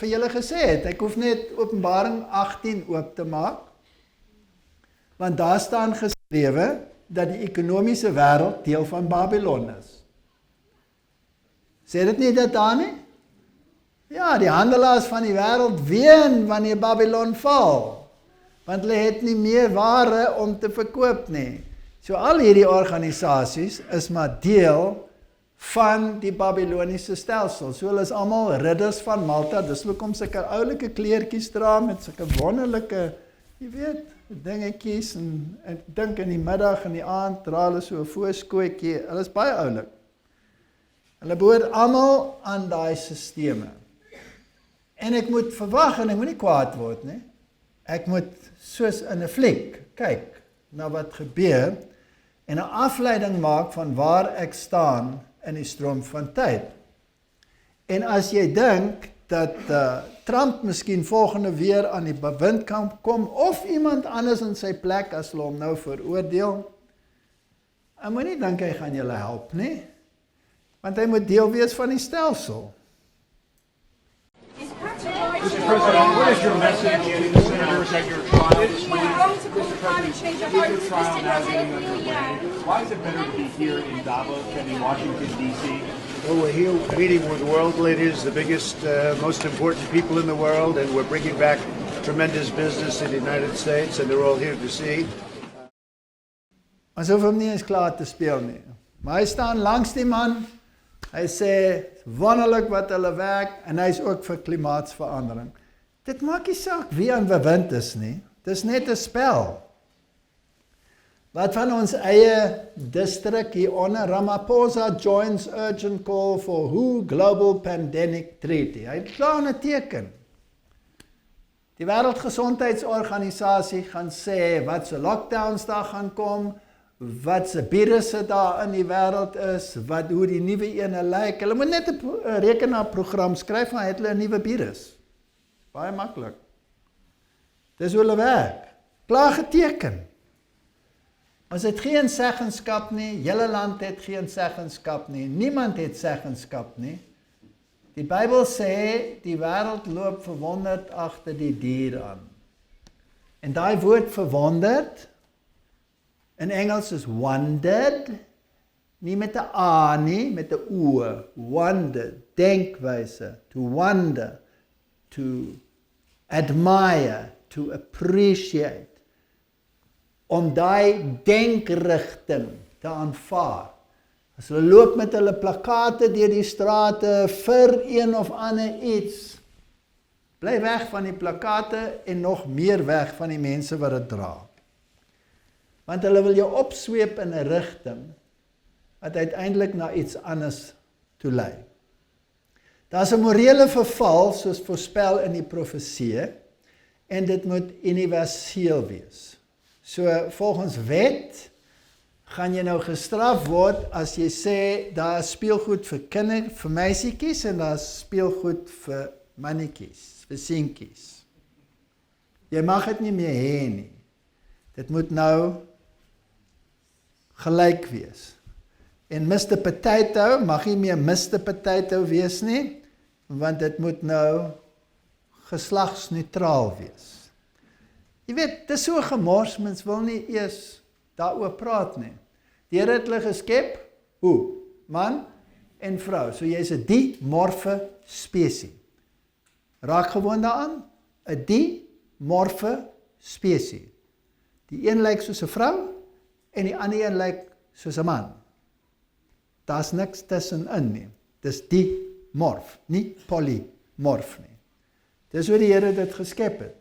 julle gesê het, ek hoef net Openbaring 18 oop te maak, want daar staan geskrewe, dat die ekonomiese wêreld deel van Babylon is. Sê dit nie dit daar nie? Ja, die handelaars van die wêreld ween wanneer Babylon val, want hulle het nie meer ware om te verkoop nie. So al hierdie organisasies is maar deel van die Babyloniese stelsel. So hulle is almal ridders van Malta, dis hoekom sulke oulike kleertjies dra met sulke wonderlike, jy weet, dingetjies, en ek dink in die middag en die aand dra hulle so 'n voorskootjie. Hulle is baie oulik. Hulle behoort almal aan daai sisteme. En ek moet verwag en ek moet nie kwaad word nie. Ek moet soos in 'n fliek kyk na wat gebeur en 'n afleiding maak van waar ek staan in die stroom van tyd. En as jy dink dat Trump miskien volgende weer aan die bewindkamp kom, of iemand anders in sy plek as hulle hom nou veroordeel, ek moet nie dink hy gaan julle help nie, want hy moet deel wees van die stelsel. Mr. President, what is your message to the senators at your trial this week? Mr. President, with your trial now getting underway, why is it better to be here in Davos than in Washington, D.C.? Well, we're here meeting with world leaders, the biggest, most important people in the world, and we're bringing back tremendous business in the United States, and they're all here to see. Ons hoef hom nie eens klaar te speel nie. Maar hy staan langs die man, hy sê, wonderlik wat hulle werk, en hy is ook vir klimaatsverandering. Dit maak nie saak wie aan bewind is nie, dit is net 'n spel. Wat van ons eie distrik hieronder, Ramaphosa joins urgent call for WHO Global Pandemic Treaty. Hy het klaar 'n teken. Die Wêreldgesondheidsorganisasie gaan sê wat se lockdowns daar gaan kom, wat se virusse daar in die wêreld is, hoe die nuwe ene lyk. Hulle moet net 'n rekenaarprogram skryf van het hulle 'n nuwe virus. Baie maklik. Dis hoe hulle werk. Klaar geteken. Ons het geen seggenskap nie, julle land het geen seggenskap nie, niemand het seggenskap nie. Die Bybel sê, die wêreld loop verwonderd agter die dier aan. En daai woord verwonderd, in Engels is wondered, nie met 'n A nie, met 'n O, wonder, denkwyse, to wonder, to admire, to appreciate. Om daai denkrigting te aanvaar. As hulle loop met hulle plakate deur die strate vir een of ander iets, bly weg van die plakate en nog meer weg van die mense wat dit dra. Want hulle wil jou opsweep in 'n rigting wat uiteindelik na iets anders toe lei. Daar's 'n morele verval soos voorspel in die profeseë en dit moet universeel wees. So volgens wet gaan jy nou gestraf word as jy sê daar is speelgoed vir meisietjies en daar is speelgoed vir mannetjies, vir seentjies. Jy mag dit nie meer hê nie. Dit moet nou gelyk wees. En Mr. Potato mag nie meer Mr. Potato wees nie, want dit moet nou geslagsneutraal wees. Jy weet, dit is so gemors, mens wil nie eers daaroor praat nie. Die Here het hulle geskep, hoe? Man en vrou. So jy's 'n dimorfe spesie. Raak gewoon daaraan, 'n dimorfe spesie. Die een lyk soos 'n vrou en die ander een lyk soos 'n man. Daar's niks tussenin nie. Dis dimorf, nie polymorf nie. Dis hoe die Here dit geskep het.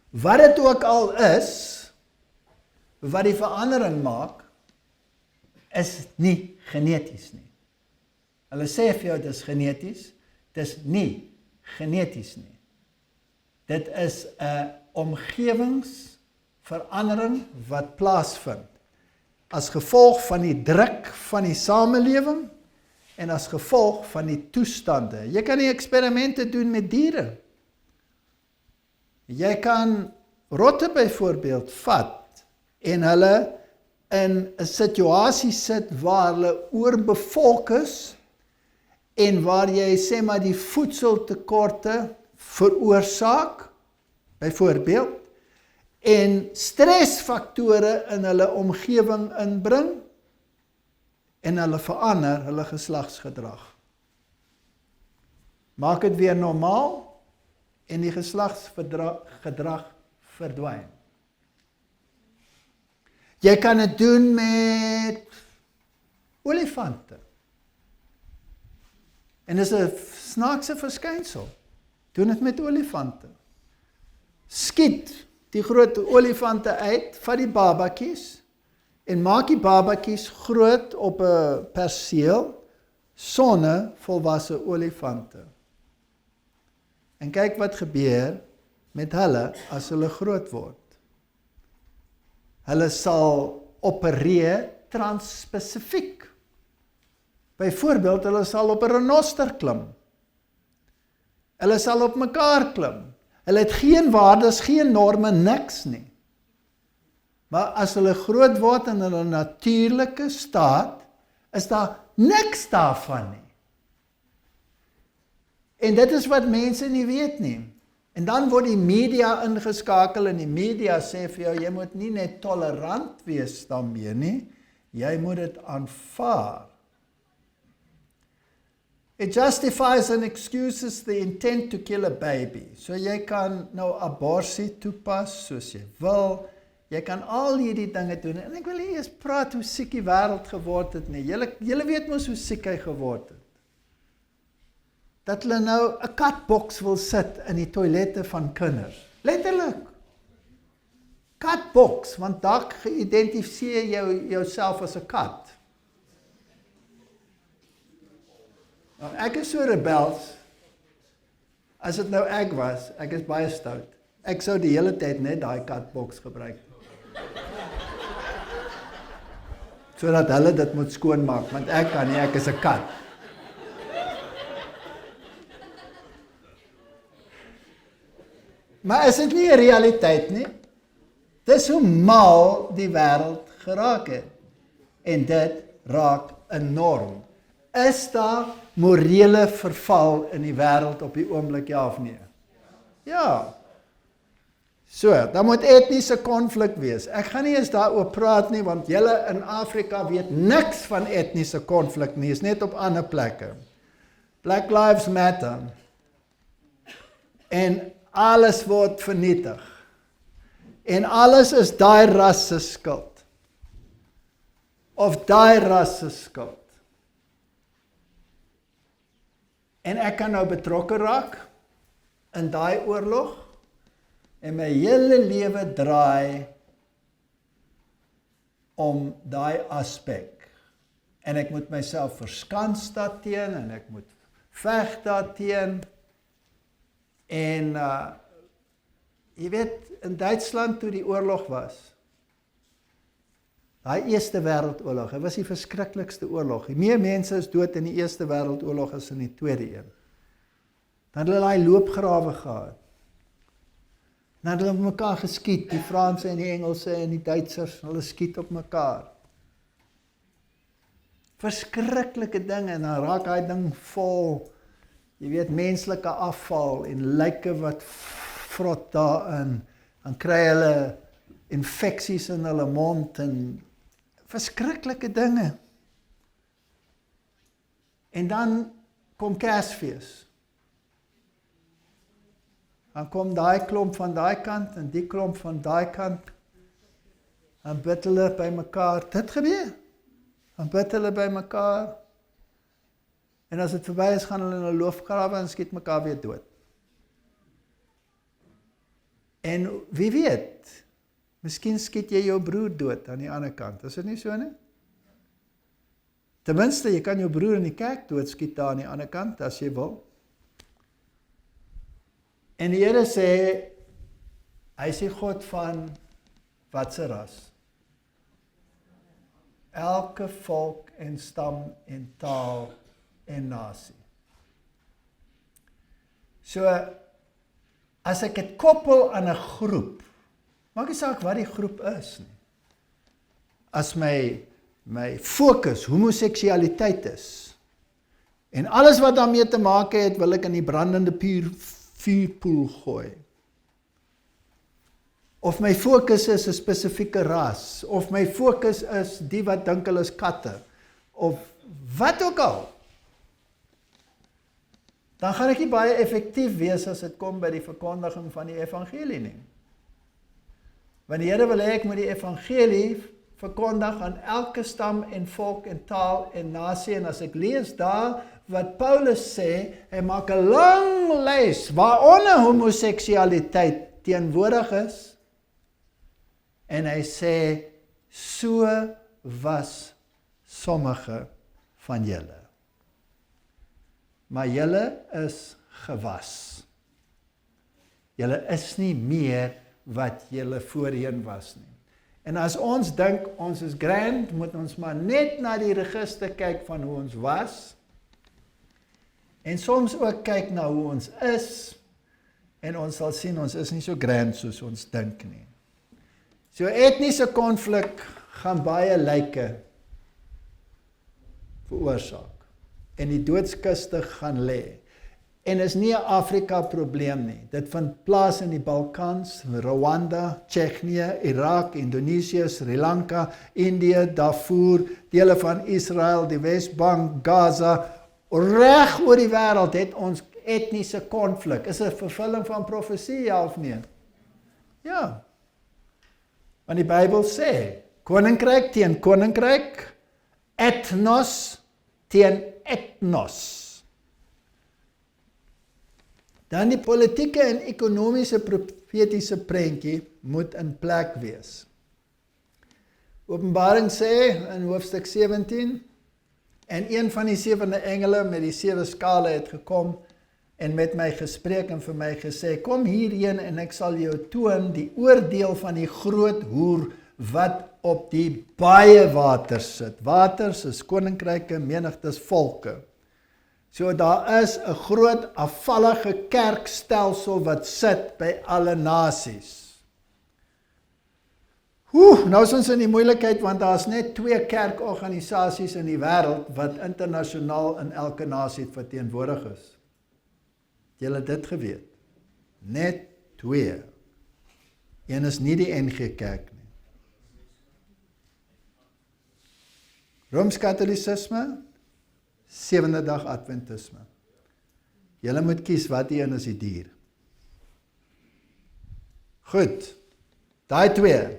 Wat dit ook al is, wat die verandering maak, is nie geneties nie. Hulle sê vir jou, dis geneties. Dis nie geneties nie. Dit is 'n omgewingsverandering wat plaasvind. As gevolg van die druk van die samelewing en as gevolg van die toestande. Jy kan nie eksperimente doen met diere. Jy kan rotte byvoorbeeld vat en hulle in 'n situasie sit waar hulle oorbevolk is en waar jy sê maar die voedseltekorte veroorsaak, byvoorbeeld, en stresfaktore in hulle omgewing inbring en hulle verander hulle geslagsgedrag. Maak dit weer normaal en die geslagsgedrag verdwyn. Jy kan dit doen met olifante. En dis 'n snaakse verskynsel. Doen dit met olifante. Skiet die groot olifante uit, vat die babatjies en maak die babatjies groot op 'n perseel sonder volwasse olifante. En kyk wat gebeur met hulle as hulle groot word. Hulle sal opereer transspesifiek. Byvoorbeeld, hulle sal op 'n renoster klim. Hulle sal op mekaar klim. Hulle het geen waardes, geen norme, niks nie. Maar as hulle groot word in hulle natuurlike staat, is daar niks daarvan nie. En dit is wat mense nie weet nie. En dan word die media ingeskakel en die media sê vir jou, jy moet nie net tolerant wees daarmee nie, jy moet dit aanvaar. It justifies and excuses the intent to kill a baby. So jy kan nou abortus toepas soos jy wil. Jy kan al hierdie dinge doen. En ek wil nie eens praat hoe siek die wêreld geword het nie. Julle weet mos hoe siek hy geword het. Dat hulle nou 'n katboks wil sit in die toilette van kinders. Letterlik. Katboks, want daar geïdentifiseer jy jouself as 'n kat. Nou, ek is so rebels, as dit nou ek was, ek is baie stout, ek sou die hele tyd net daai katboks gebruik. Sodat hulle dit moet skoonmaak, want ek kan nie, ek is 'n kat. Maar is dit nie 'n realiteit nie? Dis hoe mal die wêreld geraak het. En dit raak enorm. Is daar morele verval in die wêreld op die oomblik, ja of nee? Ja. So, dan moet etniese konflik wees. Ek gaan nie eens daaroor praat nie, want julle in Afrika weet niks van etniese konflik nie, is net op ander plekke. Black Lives Matter. En alles word vernietig. En alles is daai ras se skuld. Of daai ras se skuld. En ek kan nou betrokke raak in daai oorlog en my hele lewe draai om daai aspek. En ek moet myself verskans daarteen en ek moet veg daarteen. En jy weet, in Duitsland toe die oorlog was, daai Eerste Wêreldoorlog, dit was die verskriklikste oorlog. Meer mense is dood in die Eerste Wêreldoorlog as in die Tweede een. Dan het hulle daai loopgrawe gehad. Dan het hulle op mekaar geskiet, die Franse en die Engelse en die Duitsers, hulle skiet op mekaar. Verskriklike dinge, en dan raak daai ding vol, jy weet, menslike afval en lyke wat vrot daarin, dan kry hulle infeksies in hulle mond en verskriklike dinge. En dan kom Kersfees. Dan kom daai klomp van daai kant en die klomp van daai kant. Dan bid hulle by mekaar. Dit gebeur. Dan bid hulle by mekaar. En as dit verby is, gaan hulle in 'n loofgrawe en skiet mekaar weer dood. En wie weet, miskien skiet jy jou broer dood aan die ander kant. Is dit nie so nie? Ten minste, jy kan jou broer in die kerk doodskiet daar aan die ander kant, as jy wil. En die Here sê, hy is die God van watse ras? Elke volk en stam en taal en nasie. So, as ek dit koppel aan 'n groep, maak nie saak wat die groep is nie. As my fokus homoseksualiteit is, en alles wat daarmee te maak het, wil ek in die brandende vuurpoel gooi. Of my fokus is 'n spesifieke ras, of my fokus is die wat dink hulle is katte, of wat ook al, dan gaan ek nie baie effektief wees as dit kom by die verkondiging van die evangelie nie. Want die Here wil hê ek moet die evangelie verkondig aan elke stam en volk en taal en nasie, en as ek lees daar wat Paulus sê, hy maak 'n lang lys waaronder homoseksualiteit teenwoordig is, en hy sê, so was sommige van julle. Maar julle is gewas. Julle is nie meer wat julle voorheen was nie. En as ons dink, ons is grand, moet ons maar net na die register kyk van hoe ons was, en soms ook kyk na hoe ons is, en ons sal sien, ons is nie so grand soos ons dink nie. So etniese konflik gaan baie lyke veroorsaak, en die doodskiste gaan lê. En is nie 'n Afrika probleem nie. Dit vind plaas in die Balkans, Rwanda, Tsjechië, Irak, Indonesië, Sri Lanka, Indië, Darfur, dele van Israel, die Wesbank, Gaza, reg oor die wêreld het ons etniese konflik. Is 'n vervulling van profesie, ja of nee? Ja. Want die Bybel sê, koninkryk teen koninkryk, etnos teen etnos. Dan die politieke en ekonomiese profetiese prentjie moet in plek wees. Openbaring sê in hoofstuk 17, en een van die 7 engele met die 7 skale het gekom en met my gespreek en vir my gesê, kom hierheen en ek sal jou toon die oordeel van die groot hoer wat op die baie waters sit. Waters is koninkryke, menigtes, volke. So daar is 'n groot afvallige kerkstelsel wat sit by alle nasies. Nou is ons in die moeilikheid, want daar is net 2 kerkorganisasies in die wêreld wat internasionaal in elke nasie verteenwoordig is. Het julle dit geweet? Net 2. Een is nie die NG Kerk nie. Rooms-Katolisisme, 7de dag Adventisme. Julle moet kies wat een is die dier. Goed, daai 2.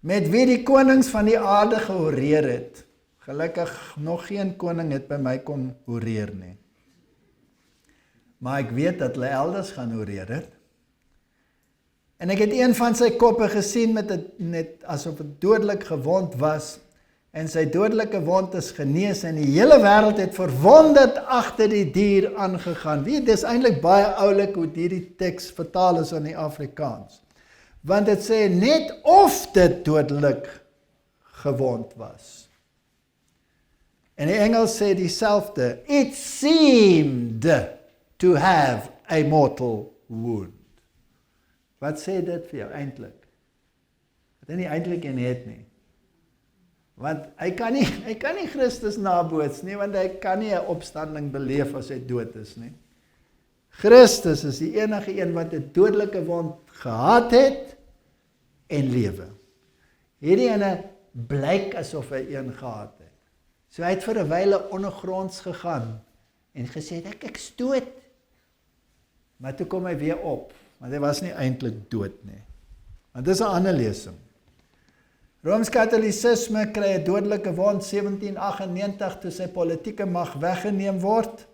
Met wie die konings van die aarde gehoreer het. Gelukkig nog geen koning het by my kom horeer nie. Maar ek weet dat hulle elders gaan horeer het. En ek het een van sy koppe gesien met het net asof het dodelik gewond was, en sy dodelike wond is genees, en die hele wêreld het verwonderd agter die dier aangegaan. Weet, dis eintlik baie oulik hoe hierdie teks vertaal is in die Afrikaans. Want dit sê net of dit dodelik gewond was. En die Engels sê dieselfde. It seemed to have a mortal wound. Wat sê dit vir jou eintlik? Dit is nie eintlik en het nie. Want hy kan nie Christus naboots nie, want hy kan nie 'n opstanding beleef as hy dood is nie. Christus is die enige een wat 'n dodelike wond gehad het en lewe. Hierdie ene blyk asof hy een gehad het. So hy het vir 'n wyle ondergronds gegaan en gesê, ek stoot. Maar toe kom hy weer op, want hy was nie eintlik dood nie. Want dis 'n ander lesing. Rooms-Katolisisme kry 'n dodelike wond 1798 toe sy politieke mag weggeneem word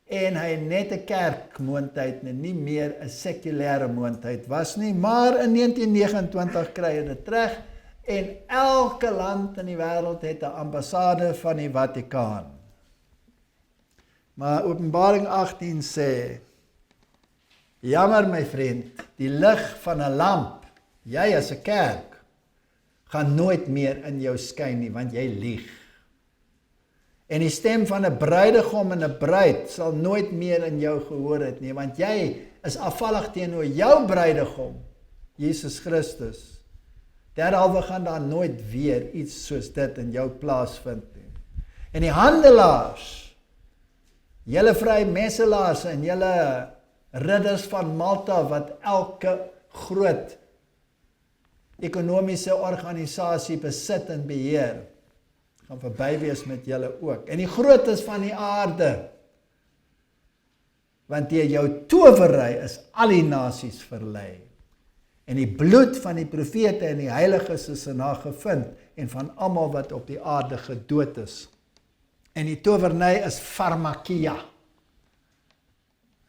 en hy net 'n kerkmoondheid en nie meer 'n sekulêre moondheid was nie, maar in 1929 kry hy dit reg En elke land in die wêreld het 'n ambassade van die Vatikaan. Maar Openbaring 18 sê, jammer my vriend, die lig van 'n lamp, jy as 'n kerk, gaan nooit meer in jou skyn nie, want jy lieg. En die stem van 'n bruidegom en 'n bruid sal nooit meer in jou gehoor het nie, want jy is afvallig teenoor jou bruidegom, Jesus Christus. Derhalwe gaan daar nooit weer iets soos dit in jou plaasvind nie. En die handelaars, julle vrymesselaars en julle ridders van Malta wat elke groot ekonomiese organisasie besit en beheer, gaan verby wees met julle ook. En die grootes van die aarde, want deur jou towery is al die nasies verlei. En die bloed van die profete en die heiliges is in haar gevind, en van almal wat op die aarde gedood is. En die towerny is farmakia.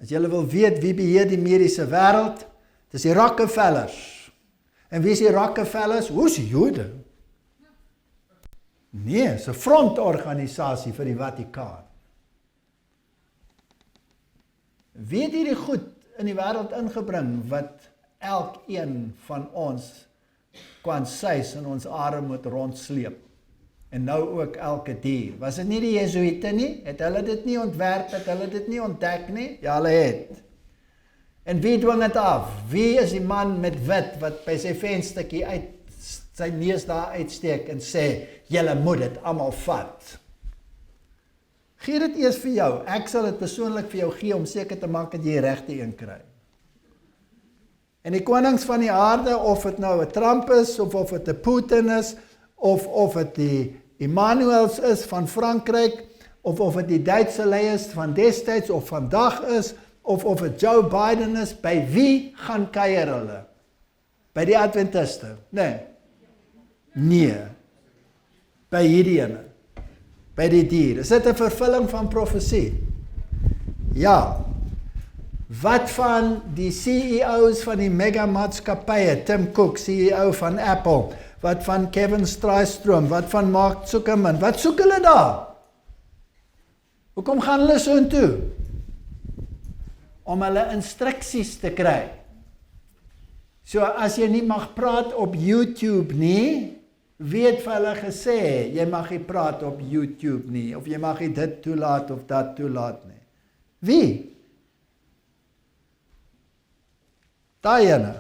As julle wil weet wie beheer die mediese wêreld, dis die Rockefellers. En wie is die Rockefellers? Hoe's die Jode? Nee, is 'n frontorganisasie vir die Vatikaan. Wie het hierdie goed in die wêreld ingebring wat elkeen van ons kwansuis in ons arm moet rondsleep? En nou ook elke dier. Was dit nie die Jesuïte nie? Het hulle dit nie ontwerp, het hulle dit nie ontdek nie? Ja, hulle het. En wie dwing dit af? Wie is die man met wit wat by sy venstertjie uit sy neus daar uitsteek en sê, julle moet dit almal vat? Gee dit eers vir jou. Ek sal dit persoonlik vir jou gee om seker te maak dat jy die regte een kry. En die konings van die aarde, of dit nou 'n Trump is, of dit 'n Putin is, of dit die Emmanuels is van Frankryk, of dit die Duitse leiers van destyds of vandag is, of dit Joe Biden is, by wie gaan kuier hulle? By die Adventiste? Nee. By hierdie ene. By die dier. Is dit 'n vervulling van profesie? Ja. Wat van die CEO's van die mega maatskappye, Tim Cook, CEO van Apple, wat van Kevin Strijstrom, wat van Mark Zuckerman, wat soek hulle daar? Hoekom gaan hulle so intoe? Om hulle instruksies te kry. So as jy nie mag praat op YouTube nie, wie het vir hulle gesê, jy mag nie praat op YouTube nie, of jy mag nie dit toelaat of dat toelaat nie? Wie? Daai ene.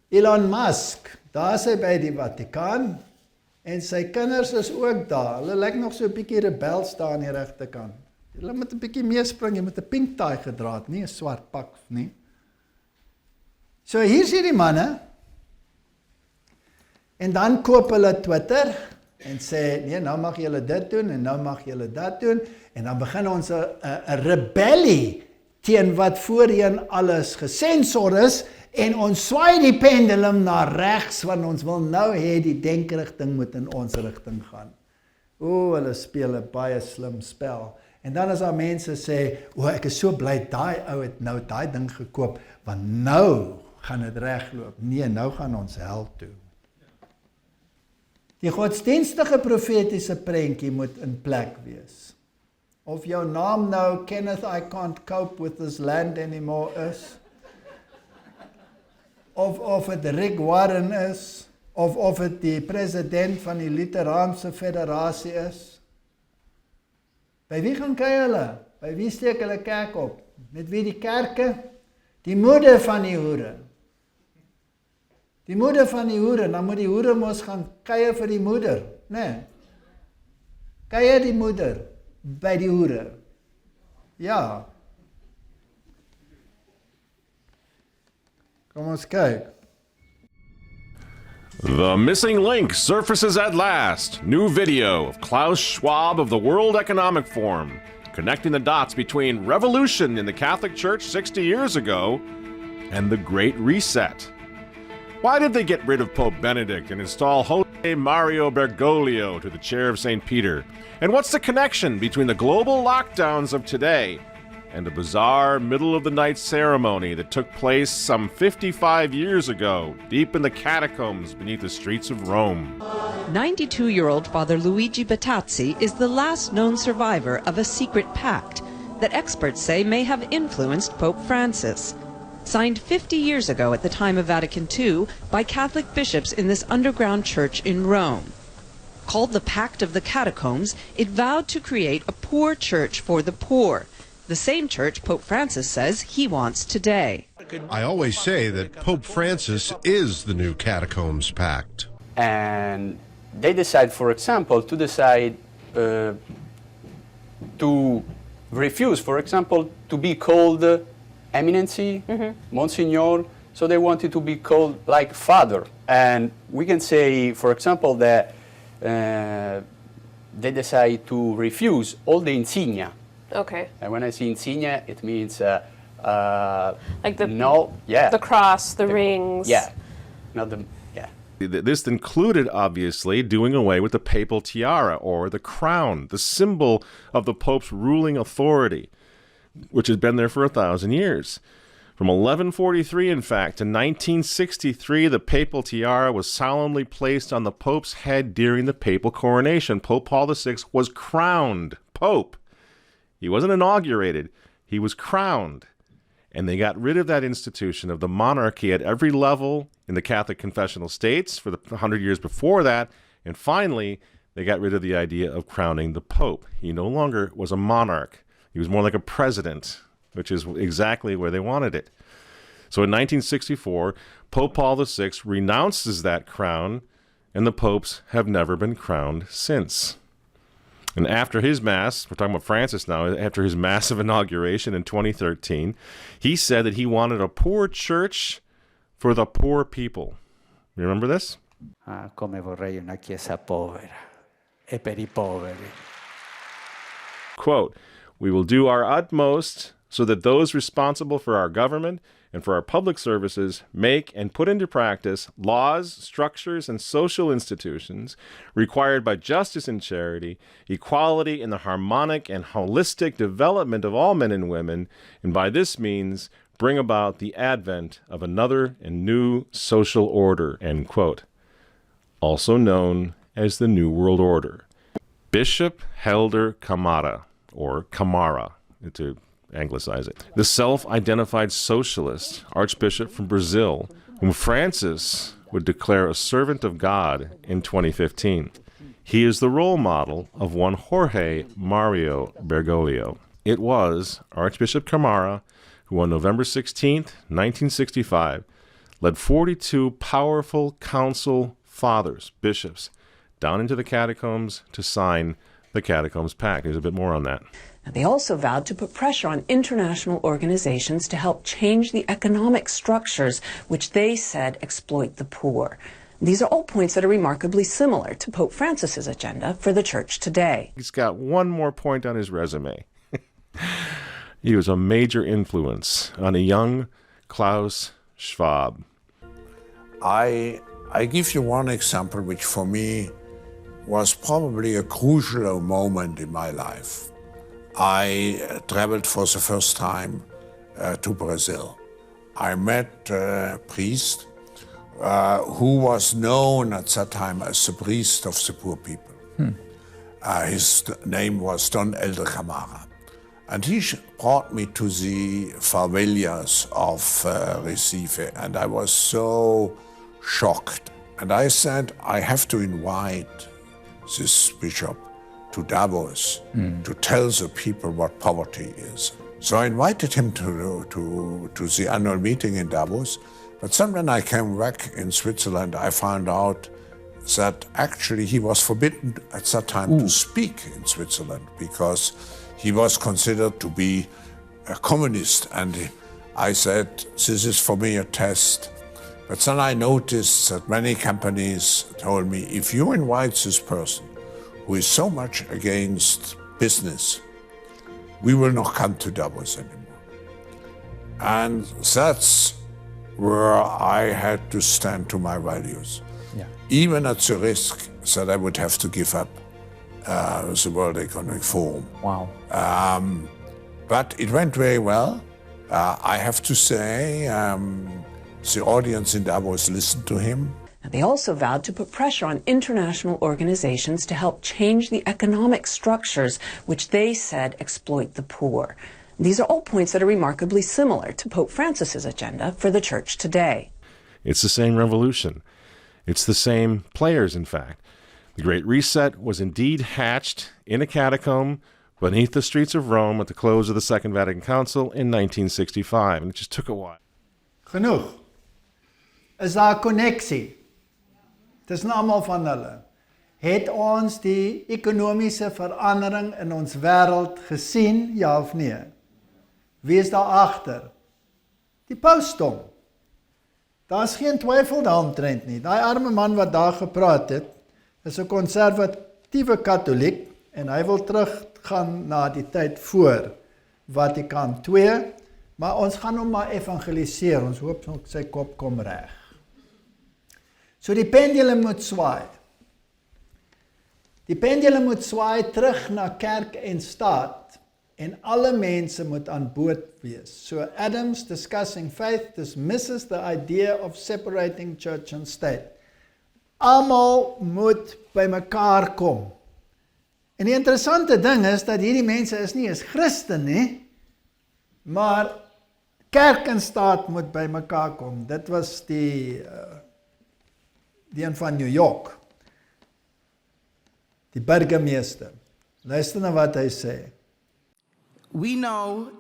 Elon Musk, daar is hy by die Vatikaan, en sy kinders is ook daar. Hulle lyk nog so 'n bietjie rebels daar aan die regterkant. Hulle moet 'n bietjie meespring, jy moet 'n pink tie gedra het, nie 'n swart pak nie. So hier is die manne, en dan koop hulle Twitter, en sê, nee, nou mag julle dit doen, en nou mag julle dat doen, en dan begin ons 'n rebellie, teen wat voorheen alles gesensor is, en ons swaai die pendulum na regs, want ons wil nou hê die denkrigting moet in ons rigting gaan. Hulle speel 'n baie slim spel. En dan as daar mense sê, ek is so bly, daai ou het nou daai ding gekoop, want nou gaan dit regloop. Nee, nou gaan ons hel toe. Die godsdienstige profetiese prentjie moet in plek wees. Of jou naam nou Kenneth, I can't cope with this land anymore is, of het Rick Warren is, of het die president van die Lithuaniese Federasie is. By wie gaan kyk hulle? By wie steek hulle kerk op? Met wie die kerke? Die moeder van die hoere. Die moeder van die hoere, dan moet die hoere mos gaan kuier vir die moeder, nee. Kuier die moeder by die hoere. Ja. Kom ons kyk. The missing link surfaces at last. New video of Klaus Schwab of the World Economic Forum, connecting the dots between revolution in the Catholic Church 60 years ago and the Great Reset. Why did they get rid of Pope Benedict and install Jose Mario Bergoglio to the chair of St. Peter? And what's the connection between the global lockdowns of today and a bizarre middle-of-the-night ceremony that took place some 55 years ago, deep in the catacombs beneath the streets of Rome. 92-year-old Father Luigi Battazzi is the last known survivor of a secret pact that experts say may have influenced Pope Francis. Signed 50 years ago at the time of Vatican II by Catholic bishops in this underground church in Rome. Called the Pact of the Catacombs, it vowed to create a poor church for the poor, the same church Pope Francis says he wants today. I always say that Pope Francis is the new Catacombs Pact. And they decide, for example, to refuse, for example, to be called Eminency, Monsignor, so they wanted to be called like Father. And we can say, for example, that they decide to refuse all the insignia. Okay. And when I say insignia, it means like the the cross, the rings. Yeah, not the This included, obviously, doing away with the papal tiara, or the crown, the symbol of the Pope's ruling authority, which has been there for 1,000 years. From 1143, in fact, to 1963, the papal tiara was solemnly placed on the Pope's head during the papal coronation. Pope Paul VI was crowned Pope. He wasn't inaugurated, he was crowned. And they got rid of that institution of the monarchy at every level in the Catholic confessional states for the 100 years before that. And finally, they got rid of the idea of crowning the Pope. He no longer was a monarch. He was more like a president, which is exactly where they wanted it. So in 1964, Pope Paul VI renounces that crown, and the popes have never been crowned since. And after his mass, we're talking about Francis now, after his massive inauguration in 2013, he said that he wanted a poor church for the poor people. You remember this? Come vorrei una chiesa povera e per I poveri. Quote, "We will do our utmost so that those responsible for our government and for our public services make and put into practice laws, structures, and social institutions required by justice and charity, equality in the harmonic and holistic development of all men and women, and by this means bring about the advent of another and new social order," end quote. Also known as the New World Order. Bishop Helder Camara, or Camara, to anglicize it. The self-identified socialist archbishop from Brazil, whom Francis would declare a servant of God in 2015. He is the role model of one Jorge Mario Bergoglio. It was Archbishop Camara who on November 16th, 1965, led 42 powerful council fathers, bishops, down into the catacombs to sign the Catacombs Pact. There's a bit more on that. They also vowed to put pressure on international organizations to help change the economic structures which they said exploit the poor. These are all points that are remarkably similar to Pope Francis's agenda for the church today. He's got one more point on his resume. He was a major influence on a young Klaus Schwab. I give you one example which for me was probably a crucial moment in my life. I traveled for the first time to Brazil. I met a priest who was known at that time as the priest of the poor people. His name was Don Elder Camara. And he brought me to the favelas of Recife, and I was so shocked. And I said, I have to invite this bishop to Davos to tell the people what poverty is. So I invited him to the annual meeting in Davos. But then when I came back in Switzerland, I found out that actually he was forbidden at that time to speak in Switzerland because he was considered to be a communist. And I said, this is for me a test. But then I noticed that many companies told me, if you invite this person who is so much against business, we will not come to Davos anymore. And that's where I had to stand to my values. Even at the risk that I would have to give up the World Economic Forum. Wow. But it went very well. I have to say, the audience in Davos listened to him. They also vowed to put pressure on international organizations to help change the economic structures which they said exploit the poor. These are all points that are remarkably similar to Pope Francis's agenda for the Church today. It's the same revolution. It's the same players, in fact. The Great Reset was indeed hatched in a catacomb beneath the streets of Rome at the close of the Second Vatican Council in 1965, and it just took a while. Genoeg. Is daar 'n koneksie tussen almal van hulle? Het ons die ekonomiese verandering in ons wêreld gesien, ja of nee? Wie is daar agter? Die pausdom. Daar's geen twyfel daaromtrent nie. Daai arme man wat daar gepraat het, is 'n konservatiewe Katoliek en hy wil teruggaan na die tyd voor Vatikaan II, maar ons gaan hom maar evangeliseer. Ons hoop sy kop kom reg. So die pendulum moet swaai. Die pendulum moet swaai terug na kerk en staat en alle mense moet aan boord wees. So Adams discussing faith dismisses the idea of separating church and state. Almal moet by mekaar kom. En die interessante ding is dat hierdie mense is nie eens Christen nie, maar kerk en staat moet by mekaar kom. Dit was die een van New York. Die burgemeester. Luister na wat hy sê. We know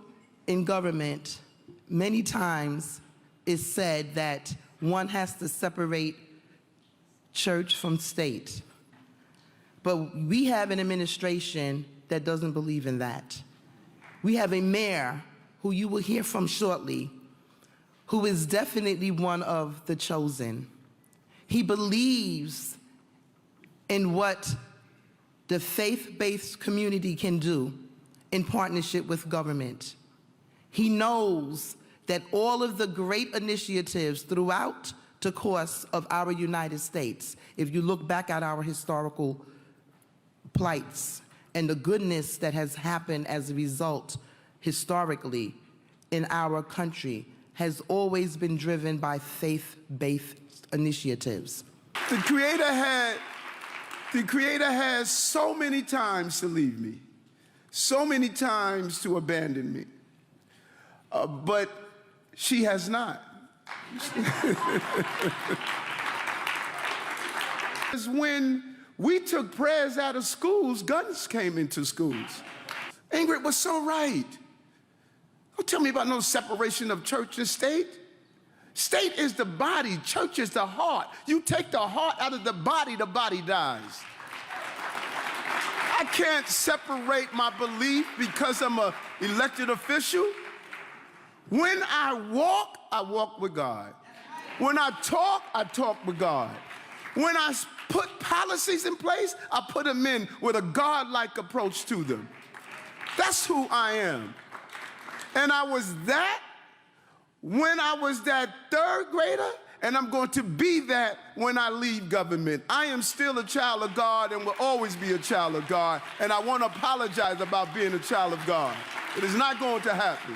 in government, many times it's said that one has to separate church from state. But we have an administration that doesn't believe in that. We have a mayor who you will hear from shortly, who is definitely one of the chosen. He believes in what the faith-based community can do in partnership with government. He knows that all of the great initiatives throughout the course of our United States, if you look back at our historical plights and the goodness that has happened as a result historically in our country, has always been driven by faith-based initiatives. The Creator has so many times to leave me, so many times to abandon me, but she has not. When we took prayers out of schools, guns came into schools. Ingrid was so right. Don't tell me about no separation of church and state. State is the body, church is the heart. You take the heart out of the body dies. I can't separate my belief because I'm an elected official. When I walk with God. When I talk with God. When I put policies in place, I put them in with a God-like approach to them. That's who I am. And I was that when I was that third grader, and I'm going to be that when I leave government. I am still a child of God and will always be a child of God, and I want to apologize about being a child of God. It is not going to happen.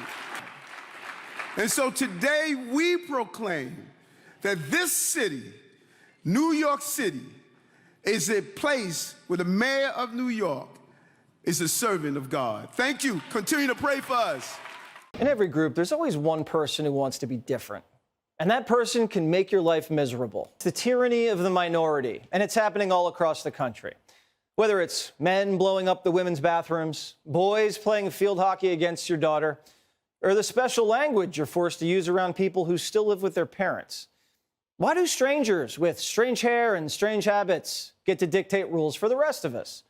And so today we proclaim that this city, New York City, is a place where the mayor of New York is a servant of God. Thank you. Continue to pray for us. In every group, there's always one person who wants to be different. And that person can make your life miserable. It's the tyranny of the minority, and it's happening all across the country. Whether it's men blowing up the women's bathrooms, boys playing field hockey against your daughter, or the special language you're forced to use around people who still live with their parents. Why do strangers with strange hair and strange habits get to dictate rules for the rest of us?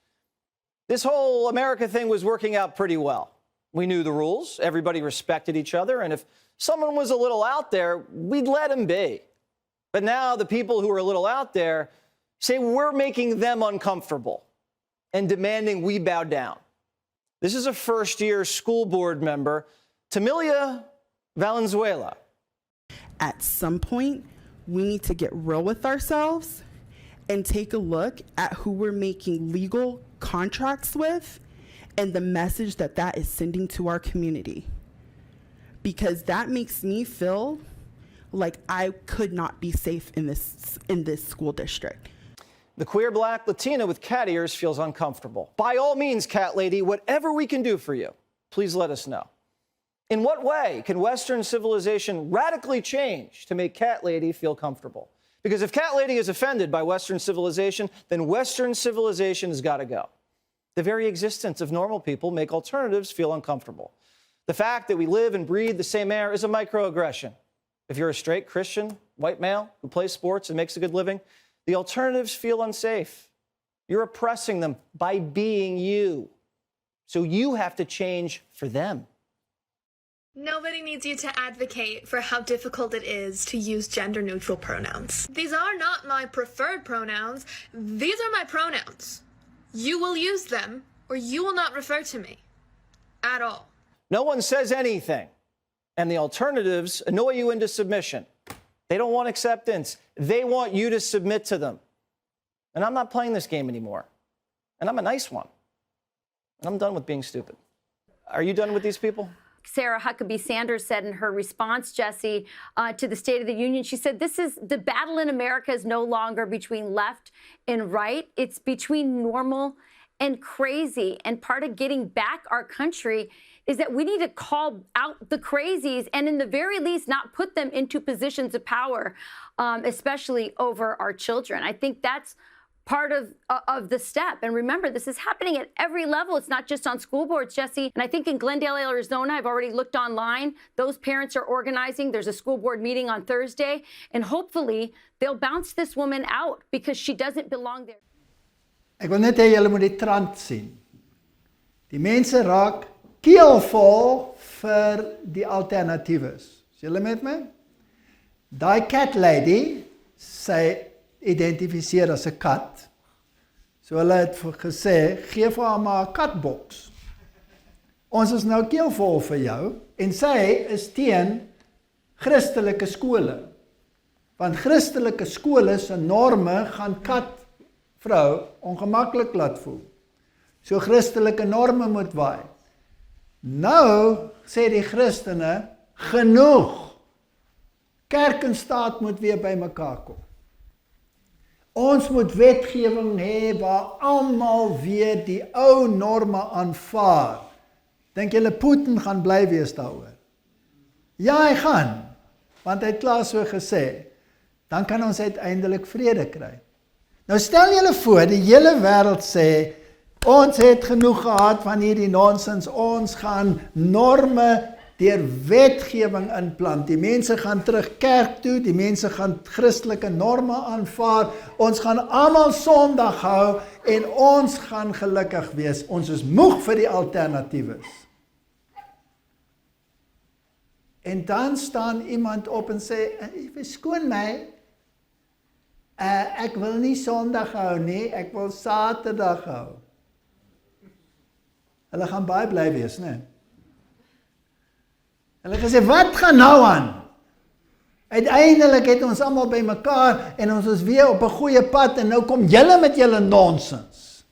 This whole America thing was working out pretty well. We knew the rules, everybody respected each other, and if someone was a little out there, we'd let him be. But now the people who are a little out there say we're making them uncomfortable and demanding we bow down. This is a first-year school board member, Tamilia Valenzuela. At some point, we need to get real with ourselves and take a look at who we're making legal contracts with and the message that that is sending to our community. Because that makes me feel like I could not be safe in this school district. The queer, black, Latina with cat ears feels uncomfortable. By all means, cat lady, whatever we can do for you, please let us know. In what way can Western civilization radically change to make cat lady feel comfortable? Because if cat lady is offended by Western civilization, then Western civilization has got to go. The very existence of normal people make alternatives feel uncomfortable. The fact that we live and breathe the same air is a microaggression. If you're a straight Christian, white male who plays sports and makes a good living, the alternatives feel unsafe. You're oppressing them by being you. So you have to change for them. Nobody needs you to advocate for how difficult it is to use gender-neutral pronouns. These are not my preferred pronouns. These are my pronouns. You will use them, or you will not refer to me at all. No one says anything, and the alternatives annoy you into submission. They don't want acceptance. They want you to submit to them. And I'm not playing this game anymore. And I'm a nice one. And I'm done with being stupid. Are you done with these people? Sarah Huckabee Sanders said in her response, Jesse, to the State of the Union, she said, the battle in America is no longer between left and right. It's between normal and crazy. And part of getting back our country is that we need to call out the crazies and in the very least not put them into positions of power, especially over our children. I think that's part of the step. And remember, this is happening at every level. It's not just on school boards, Jesse. And I think in Glendale, Arizona, I've already looked online. Those parents are organizing. There's a school board meeting on Thursday. And hopefully they'll bounce this woman out because she doesn't belong there. Ek wil net hê julle moet die trant sien. Die mense raak keelvol vir die alternatieves. Is julle met my? Daai cat lady, sy identifiseer as 'n kat. So hulle het gesê, gee vir haar maar 'n katboks. Ons is nou keelvol vir jou en sy is teen Christelike skole. Want Christelike skole se norme gaan katvrou ongemaklik laat voel. So Christelike norme moet waai. Nou sê die Christene, genoeg. Kerk en staat moet weer by mekaar kom. Ons moet wetgewing hê waar almal weer die ou norme aanvaar. Dink julle Putin gaan bly wees daaroor? Ja, hy gaan, want hy het klaar so gesê. Dan kan ons uiteindelik vrede kry. Nou stel julle voor, die hele wêreld sê, ons het genoeg gehad van hierdie nonsens, ons gaan norme deur wetgewing inplant. Die mense gaan terug kerk toe, die mense gaan Christelike norme aanvaar, ons gaan almal Sondag hou en ons gaan gelukkig wees. Ons is moeg vir die alternatiewes. En dan staan iemand op en sê, verskoon my, ek wil nie Sondag hou nie, ek wil Saterdag hou. Hulle gaan baie bly wees, né? Hulle gesê, wat gaan nou aan? Uiteindelik het ons almal by mekaar en ons is weer op 'n goeie pad en nou kom julle met julle nonsens.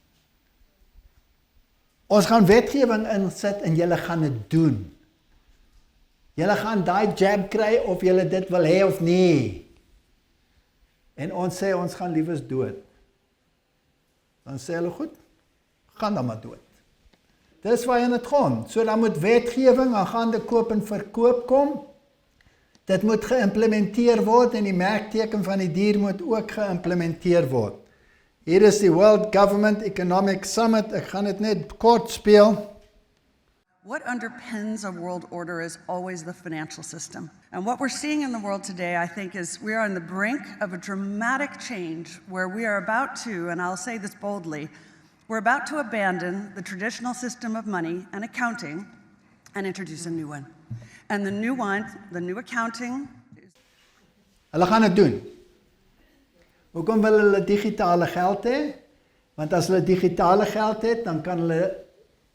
Ons gaan wetgewing insit en julle gaan dit doen. Julle gaan daai jab kry of julle dit wil hê of nie. En ons sê ons gaan liewes dood. Dan sê hulle goed, gaan dan maar dood. Dis waar dit gaan. So dan moet wetgewing aangaande koop en verkoop kom. Dit moet geïmplementeer word en die merkteken van die dier moet ook geïmplementeer word. Hier is die World Government Economic Summit. Ek gaan dit net kort speel. What underpins a world order is always the financial system. And what we're seeing in the world today, I think, is we are on the brink of a dramatic change where we are about to, and I'll say this boldly, we're about to abandon the traditional system of money and accounting and introduce a new one. And the new one, the new accounting... Hulle gaan dit doen. Hoekom wil hulle digitale geld hê? Want as hulle digitale geld het, dan kan hulle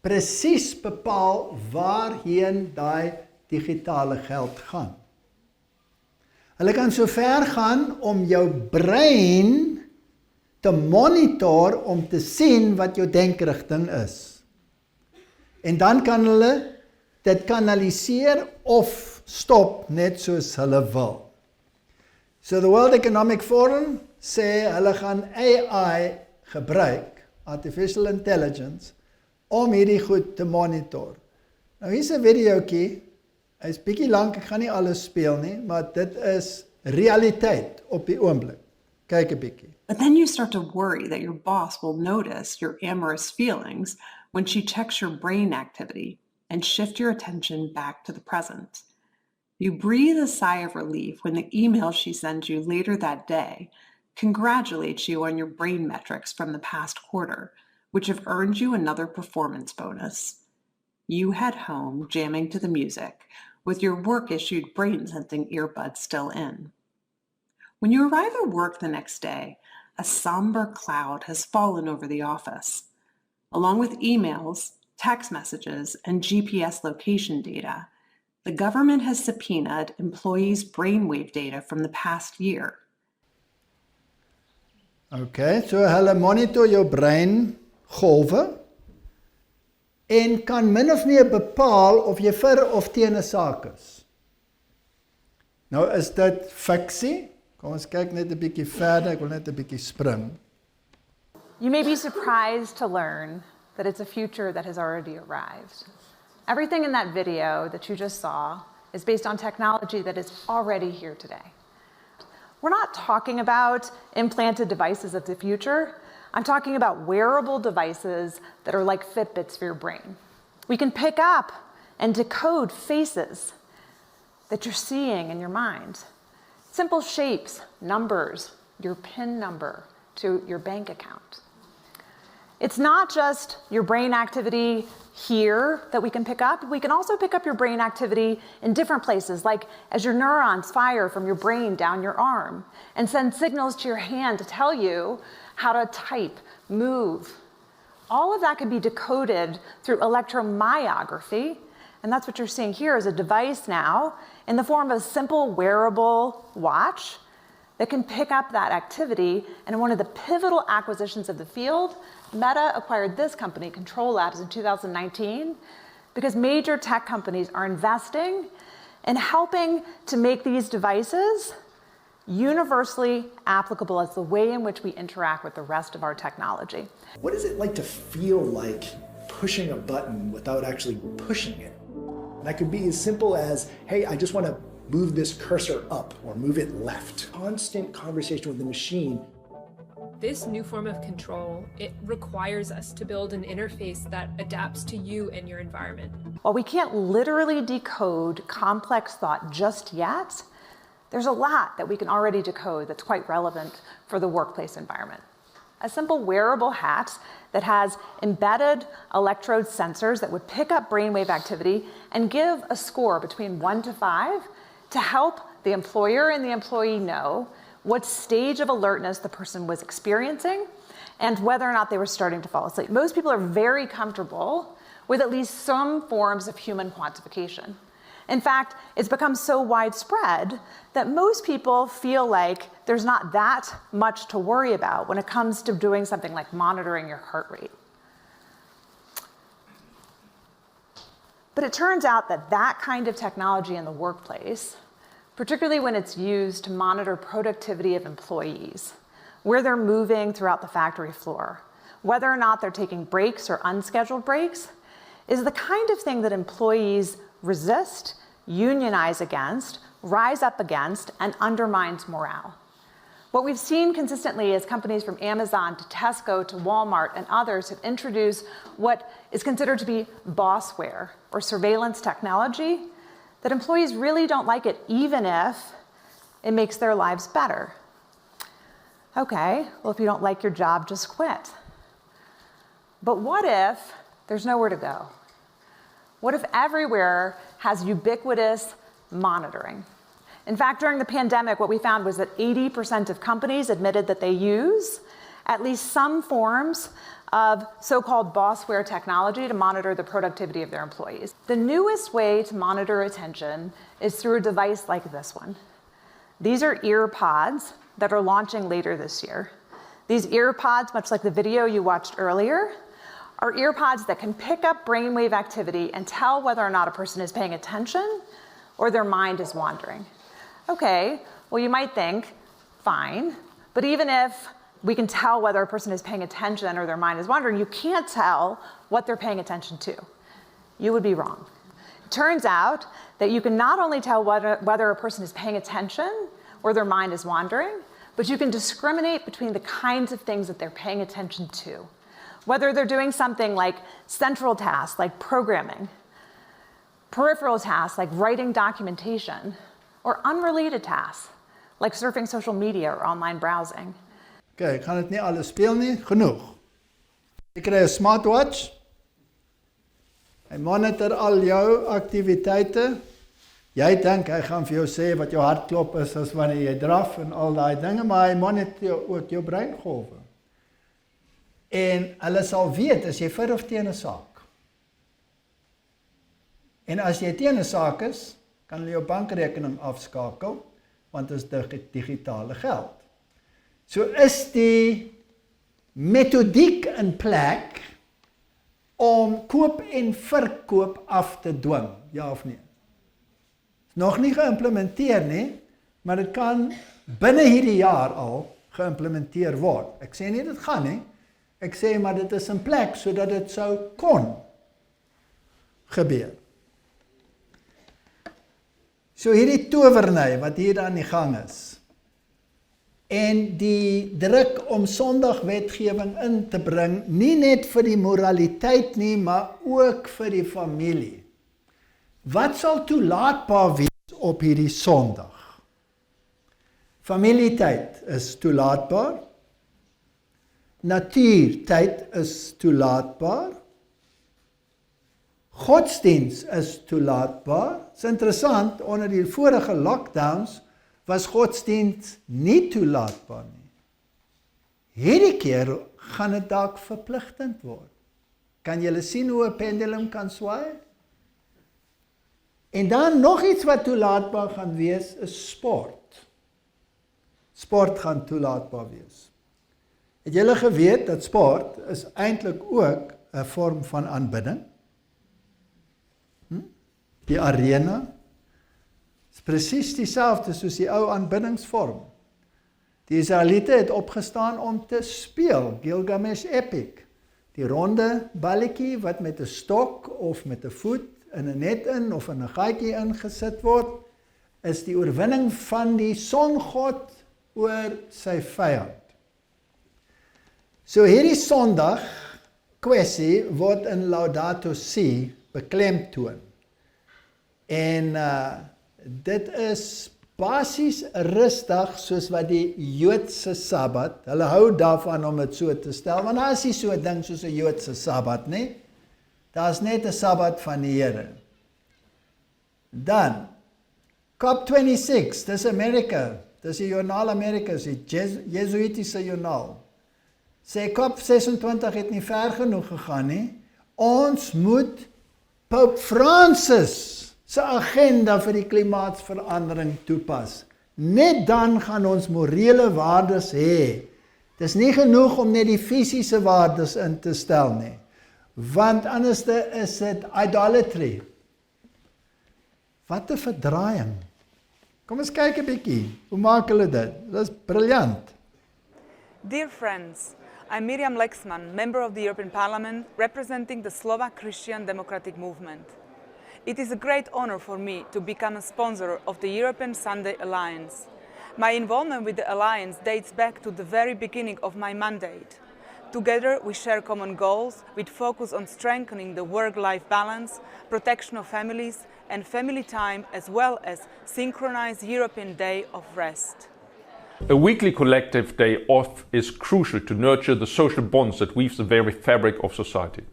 presies bepaal waarheen daai digitale geld gaan. Hulle kan so ver gaan om jou brein te monitor om te sien wat jou denkrigting is. En dan kan hulle dit kanaliseer of stop net soos hulle wil. So the World Economic Forum sê hulle gaan AI gebruik, artificial intelligence, om hierdie goed te monitor. Nou hier's 'n videoetjie. Hy's bietjie lank, ek gaan nie alles speel nie, maar dit is realiteit op die oomblik. Kyk 'n bietjie. But then you start to worry that your boss will notice your amorous feelings when she checks your brain activity and shift your attention back to the present. You breathe a sigh of relief when the email she sends you later that day congratulates you on your brain metrics from the past quarter, which have earned you another performance bonus. You head home jamming to the music with your work-issued brain-sensing earbuds still in. When you arrive at work the next day, a somber cloud has fallen over the office. Along with emails, text messages, and GPS location data, the government has subpoenaed employees' brainwave data from the past year. Okay, so hulle monitor jou breingolwe en kan min of meer bepaal of jy vir of teen 'n saak is. Nou is dit fiksie. Kom ons kyk net 'n bietjie verder, ek wil net 'n bietjie spring. You may be surprised to learn that it's a future that has already arrived. Everything in that video that you just saw is based on technology that is already here today. We're not talking about implanted devices of the future. I'm talking about wearable devices that are like Fitbits for your brain. We can pick up and decode faces that you're seeing in your mind. Simple shapes, numbers, your PIN number to your bank account. It's not just your brain activity here that we can pick up. We can also pick up your brain activity in different places, like as your neurons fire from your brain down your arm and send signals to your hand to tell you how to type, move. All of that can be decoded through electromyography, and that's what you're seeing here is a device now in the form of a simple wearable watch that can pick up that activity. And one of the pivotal acquisitions of the field, Meta acquired this company, Control Labs, in 2019, because major tech companies are investing in helping to make these devices universally applicable as the way in which we interact with the rest of our technology. What is it like to feel like pushing a button without actually pushing it? And that could be as simple as, hey, I just want to move this cursor up or move it left. Constant conversation with the machine. This new form of control, it requires us to build an interface that adapts to you and your environment. While we can't literally decode complex thought just yet, there's a lot that we can already decode that's quite relevant for the workplace environment. A simple wearable hat that has embedded electrode sensors that would pick up brainwave activity and give a score between 1 to 5 to help the employer and the employee know what stage of alertness the person was experiencing and whether or not they were starting to fall asleep. Most people are very comfortable with at least some forms of human quantification. In fact, it's become so widespread that most people feel like there's not that much to worry about when it comes to doing something like monitoring your heart rate. But it turns out that that kind of technology in the workplace, particularly when it's used to monitor productivity of employees, where they're moving throughout the factory floor, whether or not they're taking breaks or unscheduled breaks, is the kind of thing that employees resist, unionize against, rise up against, and undermines morale. What we've seen consistently is companies from Amazon to Tesco to Walmart and others have introduced what is considered to be bossware or surveillance technology that employees really don't like it, even if it makes their lives better. Okay, well, if you don't like your job, just quit. But what if there's nowhere to go? What if everywhere has ubiquitous monitoring? In fact, during the pandemic, what we found was that 80% of companies admitted that they use at least some forms of so-called bossware technology to monitor the productivity of their employees. The newest way to monitor attention is through a device like this one. These are ear pods that are launching later this year. These ear pods, much like the video you watched earlier, are earpods that can pick up brainwave activity and tell whether or not a person is paying attention or their mind is wandering. Okay, well, you might think, fine, but even if we can tell whether a person is paying attention or their mind is wandering, you can't tell what they're paying attention to. You would be wrong. It turns out that you can not only tell whether a person is paying attention or their mind is wandering, but you can discriminate between the kinds of things that they're paying attention to. Whether they're doing something like central tasks, like programming, peripheral tasks, like writing documentation, or unrelated tasks, like surfing social media or online browsing. Okay, ek gaan dit nie alles speel nie, genoeg. Jy kry 'n smartwatch. Hy monitor al jou aktiwiteite. Jy dink hy gaan vir jou sê wat jou hartklop is as wanneer jy draf en al daai dinge, maar hy monitor ook jou breingolwe. En hulle sal weet as jy vir of teen 'n saak. En as jy teen 'n saak is, kan hulle jou bankrekening afskakel, want dit is digitale geld. So is die metodiek in plek om koop en verkoop af te dwing, ja of nee? Nog nie geïmplementeer nie, maar dit kan binne hierdie jaar al geïmplementeer word. Ek sê nie dit gaan nie, ek sê maar dit is in plek sodat dit sou kon gebeur. So hierdie towerny wat hier aan die gang is, en die druk om Sondagwetgewing in te bring, nie net vir die moraliteit nie, maar ook vir die familie. Wat sal toelaatbaar wees op hierdie Sondag? Familietyd is toelaatbaar. Natuurtyd is toelaatbaar. Godsdiens is toelaatbaar. Dit is interessant, onder die vorige lockdowns was godsdiens nie toelaatbaar nie. Hierdie keer gaan dit dalk verpligtend word. Kan julle sien hoe 'n pendulum kan swaai? En dan nog iets wat toelaatbaar gaan wees, is sport. Sport gaan toelaatbaar wees. Het julle geweet dat sport is eintlik ook 'n vorm van aanbidding? Die arena is presies dieselfde soos die ou aanbiddingsvorm. Die Israeliete het opgestaan om te speel, Gilgamesh Epic. Die ronde balletjie wat met 'n stok of met 'n voet in 'n net in of in 'n gaatjie ingesit word, is die oorwinning van die songod oor sy vyand. So hierdie Sondag kwessie word in Laudato Si beklemtoon. En dit is basies rustig soos wat die Joodse Sabbat, hulle hou daarvan om dit so te stel, want daar is nie so 'n ding soos 'n Joodse Sabbat nie. Daar is net 'n Sabbat van die Here. Dan COP26, dis Amerika, dis die joernaal Amerika, dis die Jesuitiese joernaal. Sê COP26 het nie ver genoeg gegaan nie. Ons moet Pope Francis se agenda vir die klimaatsverandering toepas. Net dan gaan ons morele waardes hê. Dis nie genoeg om net die fisiese waardes in te stel nie. Want anders is dit idolatry. Wat 'n verdraaiing. Kom ons kyk 'n bietjie. Hoe maak hulle dit? Dit is briljant. Dear friends, I'm Miriam Lexman, member of the European Parliament, representing the Slovak Christian Democratic Movement. It is a great honor for me to become a sponsor of the European Sunday Alliance. My involvement with the Alliance dates back to the very beginning of my mandate. Together we share common goals with focus on strengthening the work-life balance, protection of families and family time, as well as synchronized European Day of Rest. A weekly collective day off is crucial to nurture the social bonds that weave the very fabric of society.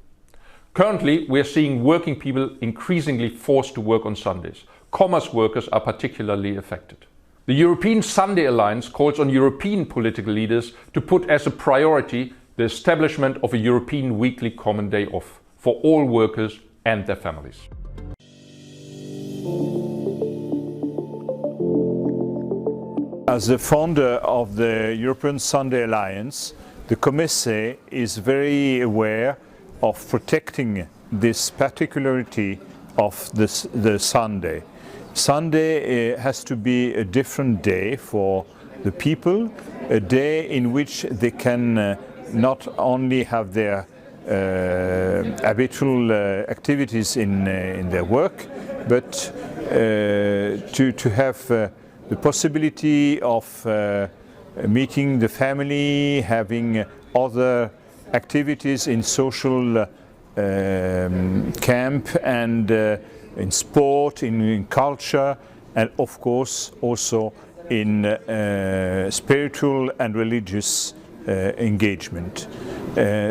Currently, we are seeing working people increasingly forced to work on Sundays. Commerce workers are particularly affected. The European Sunday Alliance calls on European political leaders to put as a priority the establishment of a European weekly common day off for all workers and their families. As the founder of the European Sunday Alliance, the Committee is very aware of protecting this particularity of the Sunday. Sunday has to be a different day for the people, a day in which they can not only have their habitual activities in their work, but to have the possibility of meeting the family, having other activities in social camp and in sport, in culture, and of course also in spiritual and religious engagement.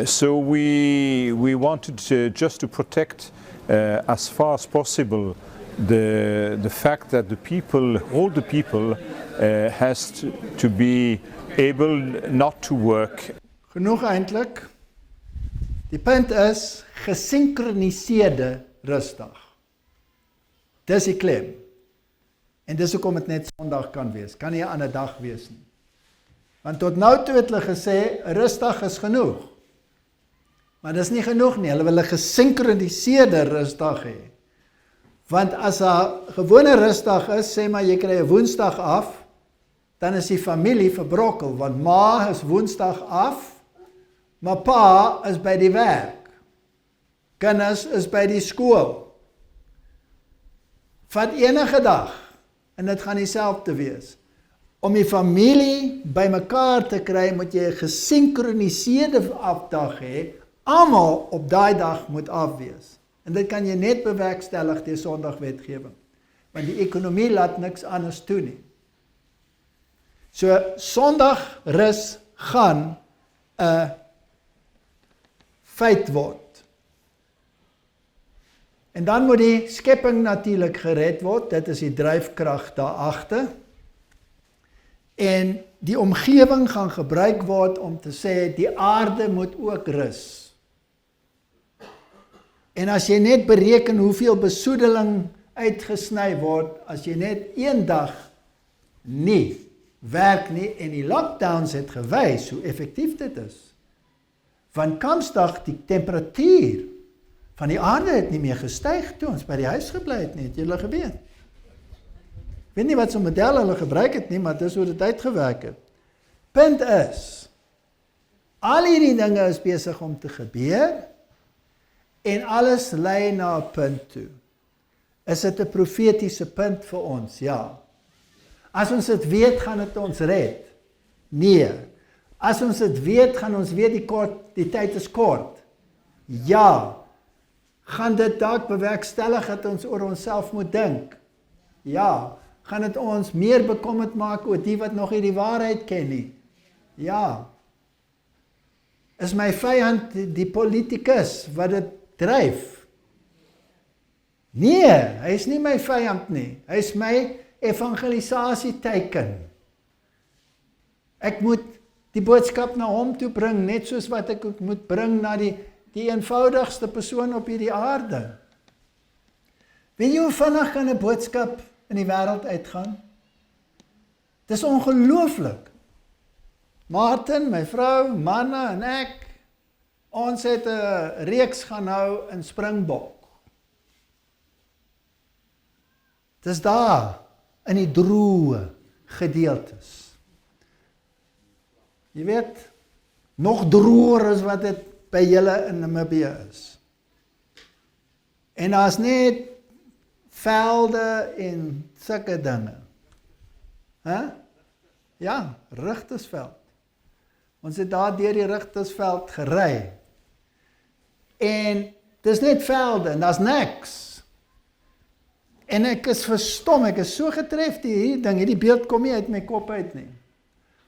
So we wanted just to protect as far as possible the fact that the people, all the people, has to be able not to work. Genoeg eintlik. Die punt is gesinkroniseerde rustdag. Dis die klem. En dis hoekom dit net Sondag kan wees. Kan nie 'n ander dag wees nie. Want tot nou toe het hulle gesê 'n rustdag is genoeg. Maar dis nie genoeg nie. Hulle wil 'n gesinkroniseerde rustdag hê. Want as 'n gewone rustdag is, sê maar jy kry 'n Woensdag af, dan is die familie verbrokkel, want ma is Woensdag af, maar pa is by die werk. Kinders is by die skool. Vat enige dag, en dit gaan dieselfde wees. Om die familie bymekaar te kry, moet jy 'n gesinkroniseerde afdag hê. Almal op daai dag moet afwees. En dit kan jy net bewerkstellig deur Sondagwetgewing. Want die ekonomie laat niks anders toe nie. So Sondagrus gaan 'n feit word. En dan moet die skepping natuurlik gered word. Dit is die dryfkrag daar agter. En die omgewing gaan gebruik word om te sê die aarde moet ook rus. En as jy net bereken hoeveel besoedeling uitgesny word, as jy net een dag nie werk nie, en die lockdowns het gewys hoe effektief dit is. Van Kampsdag die temperatuur van die aarde het nie meer gestyg toe ons by die huis gebly het nie, het julle geweet. Ek weet nie wat so model hulle gebruik het nie, maar dis hoe dit uitgewerk het. Punt is, al hierdie dinge is besig om te gebeur, en alles lei na 'n punt toe. Is dit 'n profetiese punt vir ons? Ja. As ons dit weet, gaan dit ons red? Nee. As ons dit weet, gaan ons weet die tyd is kort? Ja. Gaan dit dalk bewerkstellig dat ons oor onsself moet dink? Ja. Gaan dit ons meer bekommerd maak oor die wat nog nie die waarheid ken nie? Ja. Is my vyand die politikus wat dit dryf? Nee, hy is nie my vyand nie. Hy is my evangelisasieteken. Ek moet die boodskap na hom toe bring, net soos wat ek moet bring na die eenvoudigste persoon op hierdie aarde. Weet jy hoe vinnig kan 'n boodskap in die wêreld uitgaan? Dis ongelooflik. Martin, my vrou, manne en ek, ons het 'n reeks gaan hou in Springbok. Dis daar in die droë gedeeltes. Jy weet, nog droër as wat dit by julle in Namibië is. En daar's net velde en sulke dinge. Ja, Rigtersveld. Ons het daar deur die Rigtersveld gery. En dis net velde en daar's niks. En ek is verstom, ek is so getref hierdie beeld kom nie uit my kop uit nie.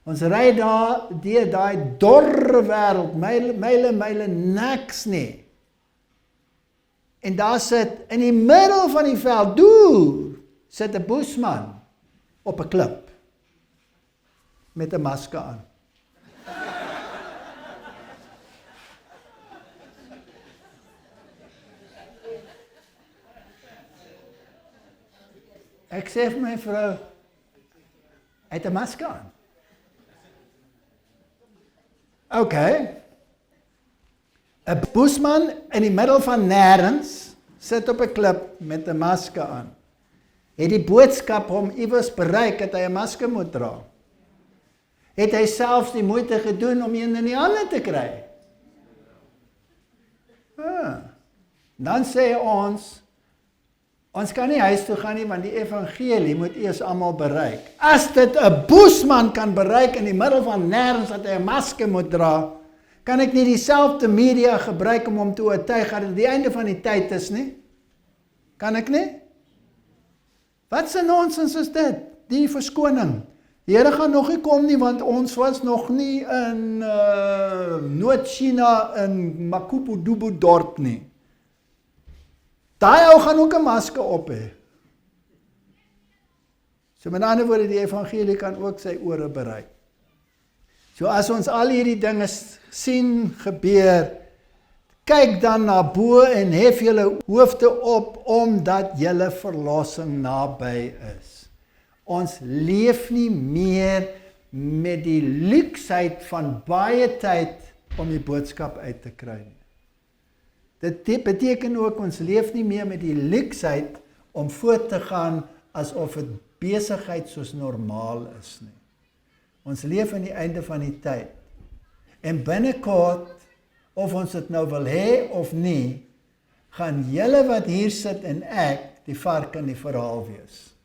Ons ry daar deur daai dorre wêreld, myle niks nie. En daar sit in die middel van die veld, sit 'n boesman op 'n klip met 'n masker aan. Ek sê vir my vrou, hy het 'n masker aan. Okay. 'n boesman in die middel van nêrens sit op 'n klip met 'n masker aan. Het die boodskap hom iewers bereik dat hy 'n masker moet dra? Het hy selfs die moeite gedoen om een in die hande te kry? Dan sê ons kan nie huis toe gaan nie, want die evangelie moet eers almal bereik. As dit 'n boesman kan bereik in die middel van nêrens dat hy 'n masker moet dra, kan ek nie dieselfde media gebruik om hom te oortuig dat dit die einde van die tyd is nie? Kan ek nie? Wat 'n nonsens is dit? Die verskoning. Die Here gaan nog nie kom nie, want ons was nog nie in Noord-China in Makupudubu dorp nie. Daai ou gaan ook 'n masker op hê. So met ander woorde, die evangelie kan ook sy ore bereik. So as ons al hierdie dinge sien gebeur, kyk dan na bo en hef julle hoofde op, omdat julle verlossing naby is. Ons leef nie meer met die luksheid van baie tyd om die boodskap uit te kry nie. Dit beteken ook, ons leef nie meer met die luksheid om voort te gaan asof dit besigheid soos normaal is nie. Ons leef aan die einde van die tyd. En binnekort, of ons dit nou wil hê of nie, gaan julle wat hier sit en ek die vark in die verhaal wees.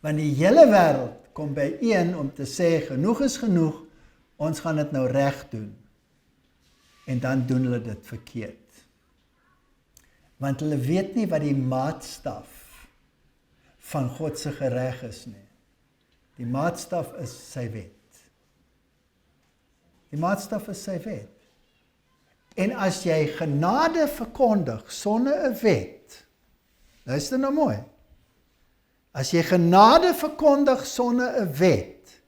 Want die hele wêreld kom byeen om te sê, genoeg is genoeg, ons gaan dit nou reg doen. En dan doen hulle dit verkeerd. Want hulle weet nie wat die maatstaf van God se gereg is nie. Die maatstaf is sy wet. Die maatstaf is sy wet. En as jy genade verkondig sonder 'n wet, luister nou mooi. As jy genade verkondig sonder 'n wet,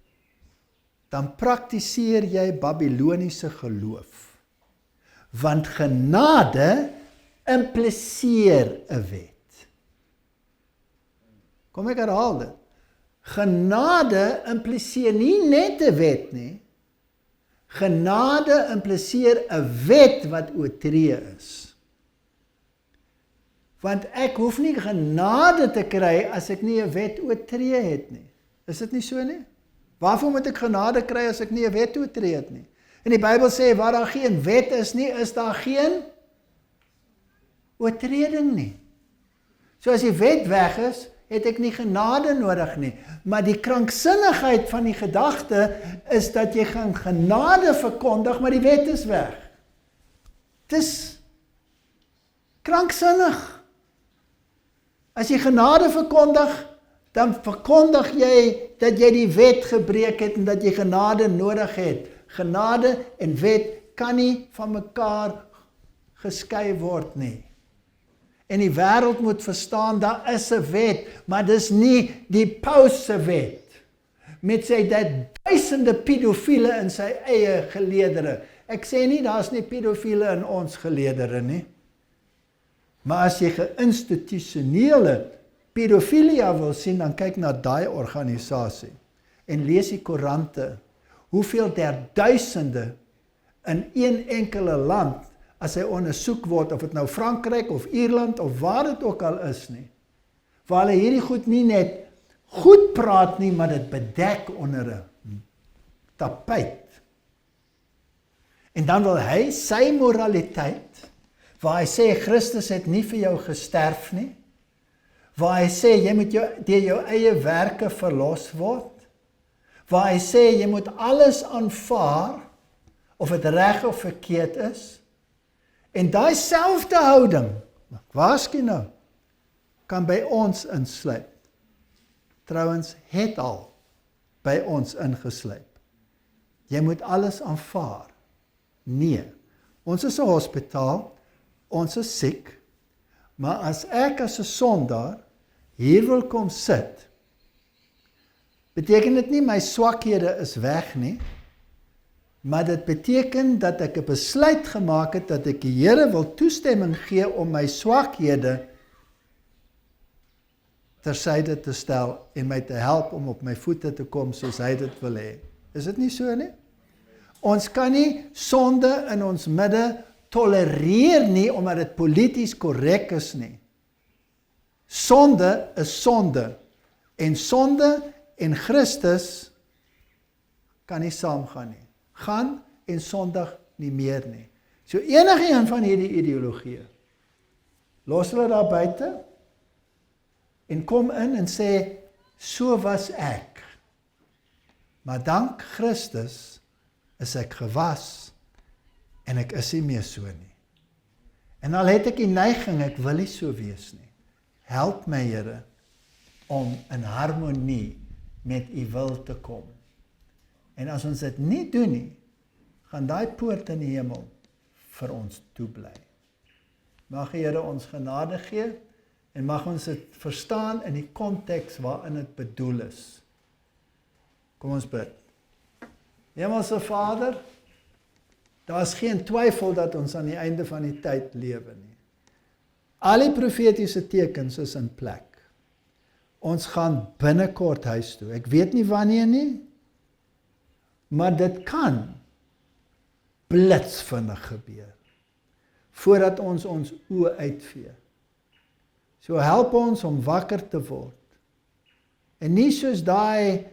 dan praktiseer jy Babiloniese geloof. Want genade impliseer 'n wet. Kom ek herhaal dit. Genade impliseer nie net 'n wet nie. Genade impliseer 'n wet wat oortree is. Want ek hoef nie genade te kry as ek nie 'n wet oortree het nie. Is dit nie so nie? Waarvoor moet ek genade kry as ek nie 'n wet oortree het nie? En die Bybel sê, waar daar geen wet is nie, is daar geen oortreding nie. So as die wet weg is, het ek nie genade nodig nie. Maar die kranksinnigheid van die gedagte is dat jy gaan genade verkondig, maar die wet is weg. Het is kranksinnig. As jy genade verkondig, dan verkondig jy dat jy die wet gebreek het en dat jy genade nodig het. Genade en wet kan nie van mekaar geskei word nie. En die wêreld moet verstaan, daar is 'n wet, maar dis nie die paus se wet. Met sy duisende pedofiele in sy eie geleedere. Ek sê nie, daar's nie pedofiele in ons geleedere nie. Maar as jy geïnstitusionele pedofilia wil sien, dan kyk na daai organisasie. En lees die koerante. Hoeveel der duisende in een enkele land, as hy ondersoek word, of dit nou Frankryk of Ierland of waar dit ook al is nie, waar hulle hierdie goed nie net goed praat nie, maar dit bedek onder 'n tapuit. En dan wil hy sy moraliteit, waar hy sê Christus het nie vir jou gesterf nie, waar hy sê jy moet deur jou eie werke verlos word, waar hy sê jy moet alles aanvaar, of dit reg of verkeerd is, en daai selfde houding, waarsku nou, kan by ons insluip. Trouwens, het al by ons ingesluip. Jy moet alles aanvaar. Nee, ons is 'n hospitaal, ons is siek, maar as ek as 'n sondaar hier wil kom sit, beteken dit nie my swakhede is weg nie, maar dit beteken dat ek 'n besluit gemaak het dat ek die Here wil toestemming gee om my swakhede tersyde te stel en my te help om op my voete te kom soos hy dit wil hê. Is dit nie so nie? Ons kan nie sonde in ons midde tolereer nie, omdat dit polities korrek is nie. Sonde is sonde. En sonde en Christus kan nie saamgaan nie. Gaan en sondig nie meer nie. So enige een van hierdie ideologieë, los hulle daar buite en kom in en sê, so was ek. Maar dank Christus is ek gewas en ek is nie meer so nie. En al het ek die neiging, ek wil nie so wees nie. Help my Here om in harmonie met u wil te kom. En as ons dit nie doen nie, gaan daai poort in die hemel vir ons toebly. Mag die Here ons genade gee en mag ons dit verstaan in die konteks waarin dit bedoel is. Kom ons bid. Hemelse Vader, daar is geen twyfel dat ons aan die einde van die tyd lewe nie. Al die profetiese tekens is in plek. Ons gaan binnekort huis toe. Ek weet nie wanneer nie, maar dit kan blitsvinnig gebeur, voordat ons oë uitvee. So help ons om wakker te word, en nie soos daai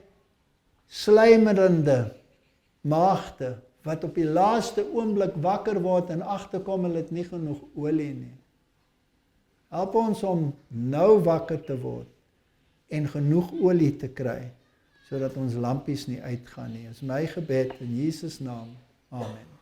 sluimerende maagde, wat op die laaste oomblik wakker word en agterkom hulle het nie genoeg olie nie. Help ons om nou wakker te word, en genoeg olie te kry, sodat ons lampies nie uitgaan nie. Is my gebed in Jesus naam. Amen.